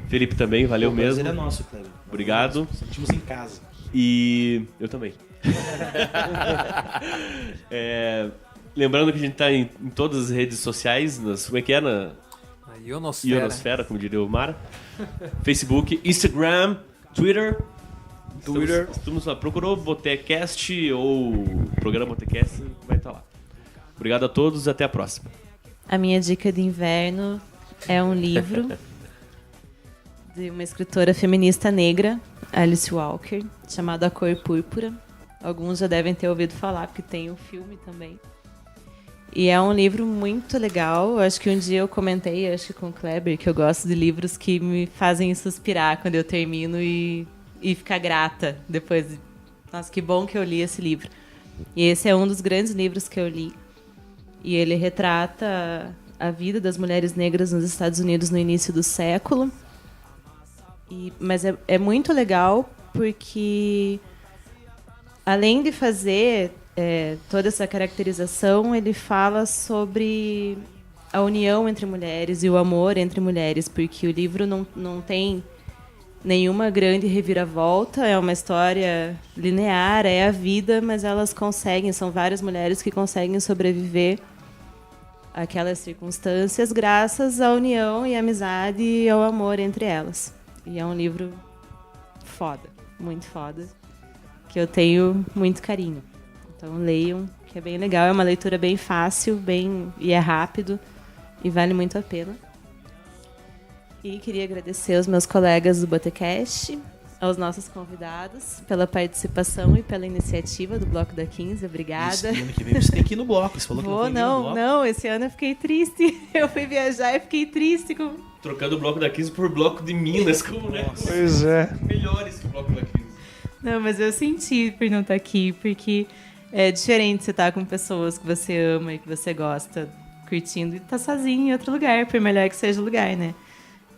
Felipe também, valeu mesmo. O prazer é nosso, Cléber. Obrigado. Sentimos em casa. E eu também. Lembrando que a gente está em todas as redes sociais, como é que é? Na Ionosfera, como diria o Mara. Facebook, Instagram, Twitter. Procurou Botecast ou Programa Botecast, vai estar lá. Obrigado a todos, até a próxima. A minha dica de inverno é um livro de uma escritora feminista negra, Alice Walker, chamado A Cor Púrpura. Alguns já devem ter ouvido falar, porque tem um filme também. E é um livro muito legal. Acho que um dia eu comentei, com o Kleber, que eu gosto de livros que me fazem suspirar quando eu termino e ficar grata depois. Nossa, que bom que eu li esse livro. E esse é um dos grandes livros que eu li. E ele retrata a vida das mulheres negras nos Estados Unidos no início do século. Mas é muito legal porque, além de fazer toda essa caracterização, ele fala sobre a união entre mulheres e o amor entre mulheres, porque o livro não tem nenhuma grande reviravolta, é uma história linear, é a vida, mas elas conseguem, são várias mulheres que conseguem sobreviver àquelas circunstâncias graças à união e à amizade e ao amor entre elas. E é um livro foda, muito foda, que eu tenho muito carinho. Então leiam, que é bem legal, é uma leitura bem fácil, e é rápido, e vale muito a pena. E queria agradecer aos meus colegas do Botecast, aos nossos convidados, pela participação e pela iniciativa do Bloco da 15. Obrigada. Isso, ano que vem você tem que ir no bloco. Você falou que não no bloco. Não, esse ano eu fiquei triste. Eu fui viajar e fiquei triste. Trocando o Bloco da 15 por Bloco de Minas, como, né? Pois é. Melhores que o Bloco da 15. Não, mas eu senti por não estar aqui, porque é diferente você estar com pessoas que você ama e que você gosta, curtindo, e estar sozinho em outro lugar, por melhor que seja o lugar, né?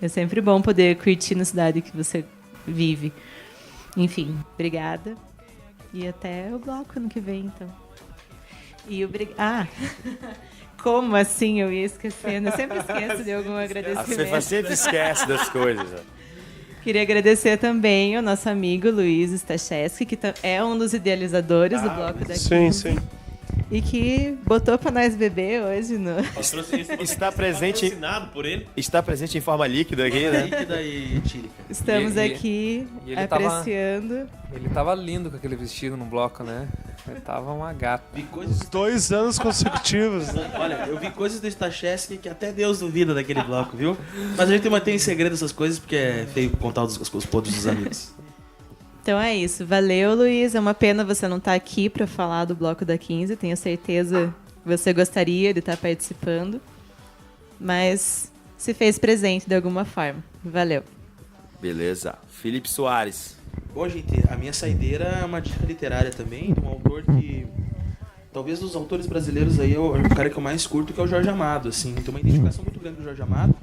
É sempre bom poder curtir na cidade que você vive. Enfim, obrigada. E até o bloco ano que vem, então. Como assim eu ia esquecendo? Eu sempre esqueço de algum agradecimento. Você sempre esquece das coisas. Queria agradecer também ao nosso amigo Luiz Stachewski, que é um dos idealizadores do Bloco da 15. Sim. e que botou pra nós beber hoje no... Está presente, patrocinado por ele. está presente em forma líquida aqui, né? Líquida e etílica. Estamos E aqui e ele tava- apreciando. Ele tava lindo com aquele vestido no bloco, né? Ele tava uma gata. Vi coisas... 2 anos consecutivos. Olha, eu vi coisas do Stachewski que até Deus duvida daquele bloco, viu? Mas a gente mantém em segredo essas coisas porque é feio contar os podres dos amigos. Então é isso. Valeu, Luiz. É uma pena você não estar aqui para falar do Bloco da 15. Tenho certeza que você gostaria de estar participando. Mas se fez presente de alguma forma. Valeu. Beleza. Felipe Soares. Bom, gente, a minha saideira é uma dica literária também, de um autor que... Talvez dos autores brasileiros aí é o cara que eu mais curto, que é o Jorge Amado, assim. Tem uma identificação muito grande com o Jorge Amado.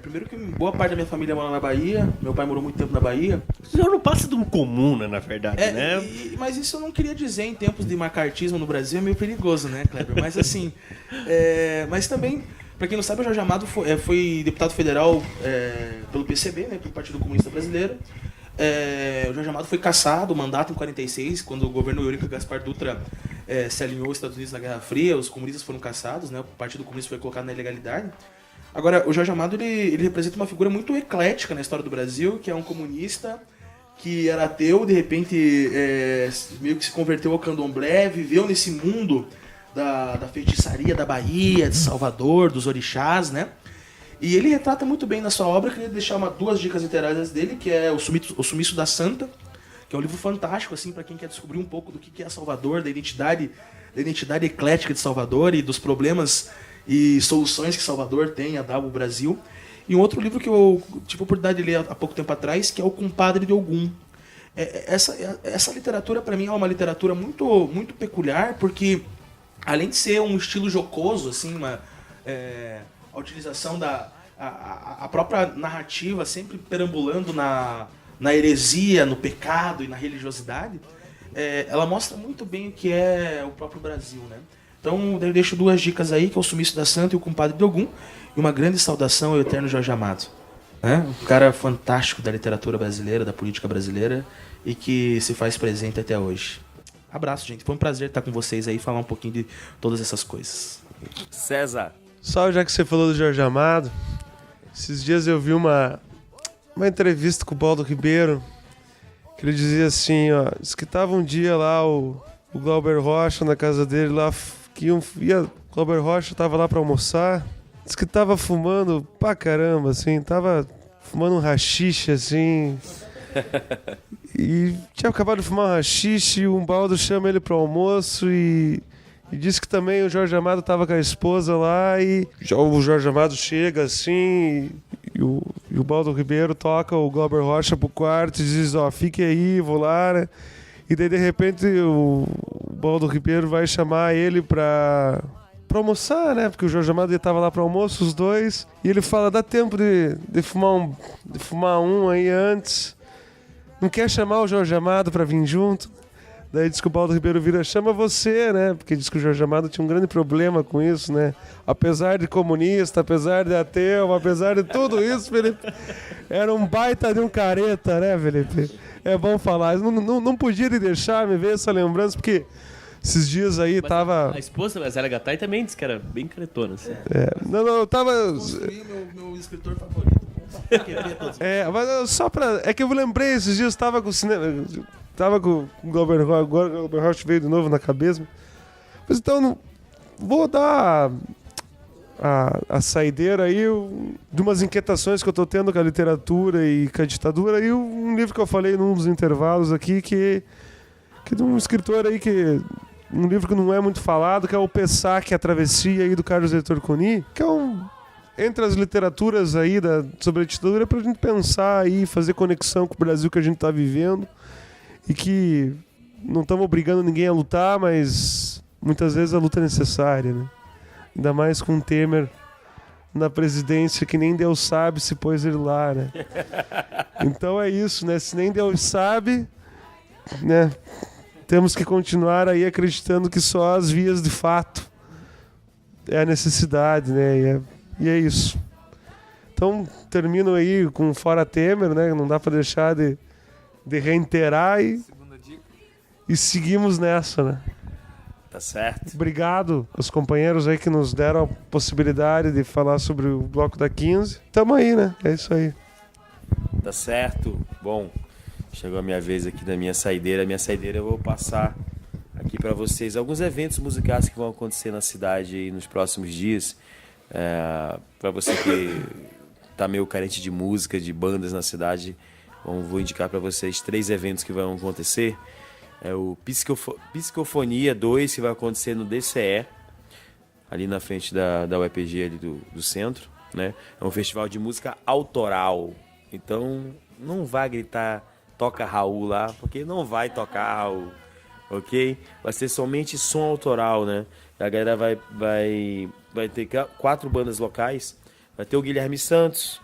Primeiro que boa parte da minha família mora na Bahia, meu pai morou muito tempo na Bahia. Isso já não passa do comum, né, na verdade, né? Mas isso eu não queria dizer em tempos de macartismo no Brasil, é meio perigoso, né, Kleber? Mas assim, mas também, pra quem não sabe, o Jorge Amado foi deputado federal pelo PCB, né, pelo Partido Comunista Brasileiro. O Jorge Amado foi cassado, o mandato em 46, quando o governo Eurico Gaspar Dutra se alinhou aos Estados Unidos na Guerra Fria, os comunistas foram cassados, né, o Partido Comunista foi colocado na ilegalidade. Agora, o Jorge Amado, ele representa uma figura muito eclética na história do Brasil, que é um comunista que era ateu, de repente meio que se converteu ao candomblé, viveu nesse mundo da feitiçaria da Bahia, de Salvador, dos orixás, né? E ele retrata muito bem na sua obra. Eu queria deixar duas dicas literárias dele, que é o Sumiço da Santa, que é um livro fantástico, assim, para quem quer descobrir um pouco do que é Salvador, da identidade eclética de Salvador e dos problemas e soluções que Salvador tem a dar ao Brasil. E um outro livro que eu tive a oportunidade de ler há pouco tempo atrás, que é O Compadre de Ogum. Essa literatura, para mim, é uma literatura muito, muito peculiar, porque além de ser um estilo jocoso, assim, a utilização a própria narrativa sempre perambulando na heresia, no pecado e na religiosidade, ela mostra muito bem o que é o próprio Brasil, né? Então eu deixo duas dicas aí, que é o Sumiço da Santa e o Compadre de Ogum, e uma grande saudação ao eterno Jorge Amado. Um cara fantástico da literatura brasileira, da política brasileira, e que se faz presente até hoje. Abraço, gente. Foi um prazer estar com vocês aí e falar um pouquinho de todas essas coisas. César. Só já que você falou do Jorge Amado, esses dias eu vi uma entrevista com o Baldo Ribeiro, que ele dizia assim, ó, diz que tava um dia lá o Glauber Rocha na casa dele lá, Glauber Rocha tava lá pra almoçar, diz que tava fumando pra caramba, assim, tava fumando um haxixe, assim, e tinha acabado de fumar um haxixe, e o Baldo chama ele pro almoço e disse que também o Jorge Amado tava com a esposa lá e o Jorge Amado chega assim e o Baldo Ribeiro toca o Glauber Rocha pro quarto e diz, ó, fique aí, vou lá, né? E daí de repente o Baldo Ribeiro vai chamar ele pra almoçar, né? Porque o Jorge Amado tava lá pro almoço, os dois, e ele fala, dá tempo de fumar um aí antes, não quer chamar o Jorge Amado pra vir junto? Daí diz que o Baldo Ribeiro vira, chama você, né? Porque diz que o Jorge Amado tinha um grande problema com isso, né? Apesar de comunista, apesar de ateu, apesar de tudo isso, Felipe, era um baita de um careta, né, Felipe? É bom falar. Não podia deixar me ver essa lembrança, porque esses dias aí tava... A esposa da Zélia Gattai também disse que era bem caretona, assim. Não, eu tava... Construí meu escritor favorito. Mas só pra... É que eu lembrei, esses dias tava com o cinema... Tava com o Glauber Rocha, agora o Glauber Rocha veio de novo na cabeça. Mas então, vou dar a saideira aí de umas inquietações que eu tô tendo com a literatura e com a ditadura. E um livro que eu falei num dos intervalos aqui, que de um escritor aí, um livro que não é muito falado, que é o Pessac, a Travessia aí do Carlos Heitor Coni, que é entre as literaturas aí sobre a ditadura, pra gente pensar aí, fazer conexão com o Brasil que a gente tá vivendo. E que não estamos obrigando ninguém a lutar, mas muitas vezes a luta é necessária, né? Ainda mais com o Temer na presidência, que nem Deus sabe se pôs ele lá, né? Então é isso, né? Se nem Deus sabe, né? Temos que continuar aí acreditando que só as vias de fato é a necessidade, né? E é isso. Então termino aí com Fora Temer, né? Não dá para deixar de reiterar e seguimos nessa, né? Tá certo. Obrigado aos companheiros aí que nos deram a possibilidade de falar sobre o Bloco da 15. Tamo aí, né? É isso aí. Tá certo. Bom, chegou a minha vez aqui da minha saideira. A minha saideira eu vou passar aqui para vocês alguns eventos musicais que vão acontecer na cidade aí nos próximos dias. Para você que tá meio carente de música, de bandas na cidade, vou indicar para vocês 3 eventos que vão acontecer. É o Psicofonia 2, que vai acontecer no DCE, ali na frente da UEPG ali do centro, né? É um festival de música autoral. Então, não vai gritar toca Raul lá, porque não vai tocar Raul, ok? Vai ser somente som autoral, né? A galera vai ter 4 bandas locais. Vai ter o Guilherme Santos,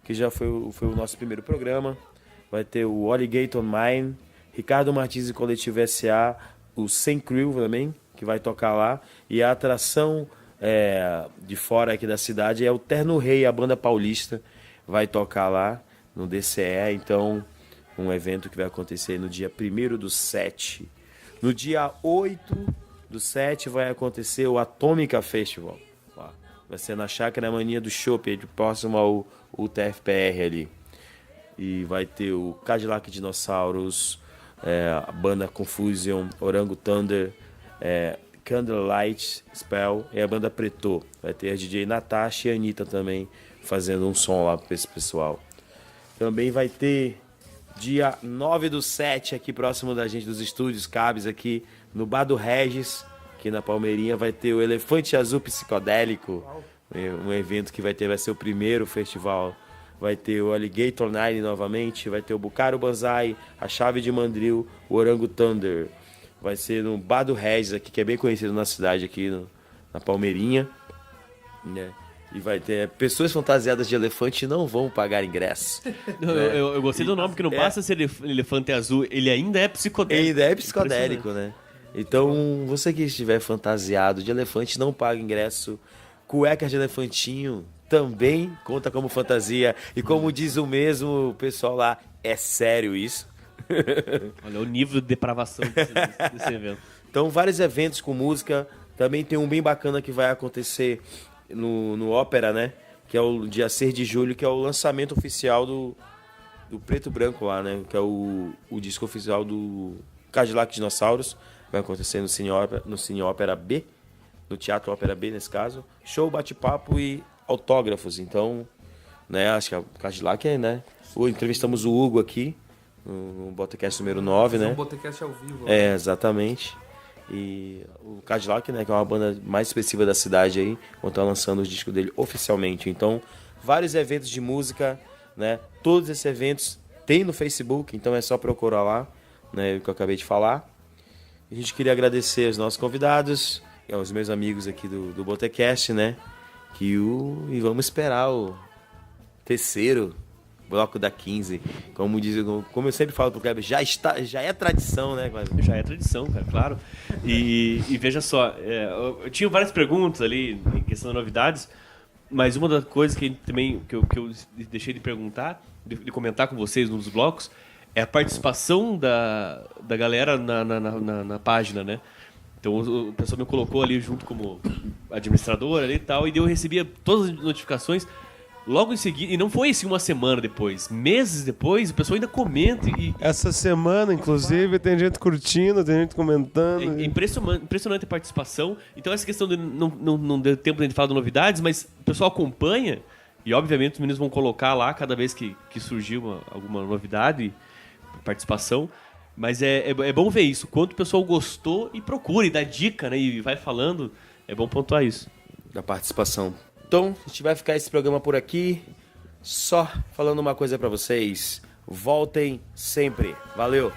que já foi o nosso primeiro programa. Vai ter o Alligator Mine, Ricardo Martins e Coletivo SA, o Sem Crew também, que vai tocar lá. E a atração de fora aqui da cidade é o Terno Rei, a banda paulista, vai tocar lá no DCE. Então, um evento que vai acontecer no dia 1º/7. No dia 8/7 vai acontecer o Atômica Festival. Vai ser na Chácara Mania do Chopp, próximo ao TFPR ali. E vai ter o Cadillac Dinossauros, a banda Confusion, Orango Thunder, Candlelight Spell e a banda Preto. Vai ter a DJ Natasha e a Anitta também fazendo um som lá para esse pessoal. Também vai ter dia 9/7 aqui próximo da gente, dos estúdios Cabes, aqui no Bar do Regis, aqui na Palmeirinha, vai ter o Elefante Azul Psicodélico, um evento que vai ser o primeiro festival. Vai ter o Alligator Nine novamente, vai ter o Bucaro Banzai, a Chave de Mandril, o Orango Thunder. Vai ser no Bar do Regis aqui, que é bem conhecido na cidade, aqui na Palmeirinha, né? E vai ter pessoas fantasiadas de elefante não vão pagar ingresso. Eu gostei do nome, porque não basta ser elefante azul, ele ainda é psicodélico. Ainda é psicodélico, né? Então, você que estiver fantasiado de elefante, não paga ingresso. Cueca de elefantinho também conta como fantasia. E como diz o mesmo pessoal lá, é sério isso? Olha o nível de depravação desse evento. Então, vários eventos com música. Também tem um bem bacana que vai acontecer no Ópera, né? Que é o dia 6 de julho, que é o lançamento oficial do Preto Branco lá, né? Que é o disco oficial do Cadillac Dinossauros. Vai acontecer no Cine Ópera B, no Teatro Ópera B, nesse caso. Show, bate-papo e autógrafos. Então, né? Acho que a Cadillac é, né? Entrevistamos o Hugo aqui, no Botecast número 9, né? Um Botecast ao vivo. Exatamente. E o Cadillac, né, que é uma banda mais expressiva da cidade aí, vão estar lançando os discos dele oficialmente. Então, vários eventos de música, né? Todos esses eventos tem no Facebook, então é só procurar lá, né, o que eu acabei de falar. A gente queria agradecer aos nossos convidados, aos meus amigos aqui do Botecast, né? E vamos esperar o terceiro Bloco da 15. Como eu sempre falo pro Kleber, já é tradição, né, Kleber? Já é tradição, cara, claro. E veja só, eu tinha várias perguntas ali em questão de novidades, mas uma das coisas que eu deixei de perguntar, de comentar com vocês nos blocos, é a participação da galera na página, né? Então o pessoal me colocou ali junto como administrador ali e tal, e eu recebia todas as notificações. Logo em seguida, e não foi assim uma semana depois, meses depois, o pessoal ainda comenta. Essa semana, inclusive, tem gente curtindo, tem gente comentando. É impressionante a participação. Então, essa questão de não deu tempo de a gente falar de novidades, mas o pessoal acompanha, e obviamente os meninos vão colocar lá cada vez que surgiu alguma novidade, participação. Mas é bom ver isso, quanto o pessoal gostou e procura, e dá dica, né, e vai falando, é bom pontuar isso. Da participação. Então, a gente vai ficar esse programa por aqui, só falando uma coisa pra vocês. Voltem sempre. Valeu!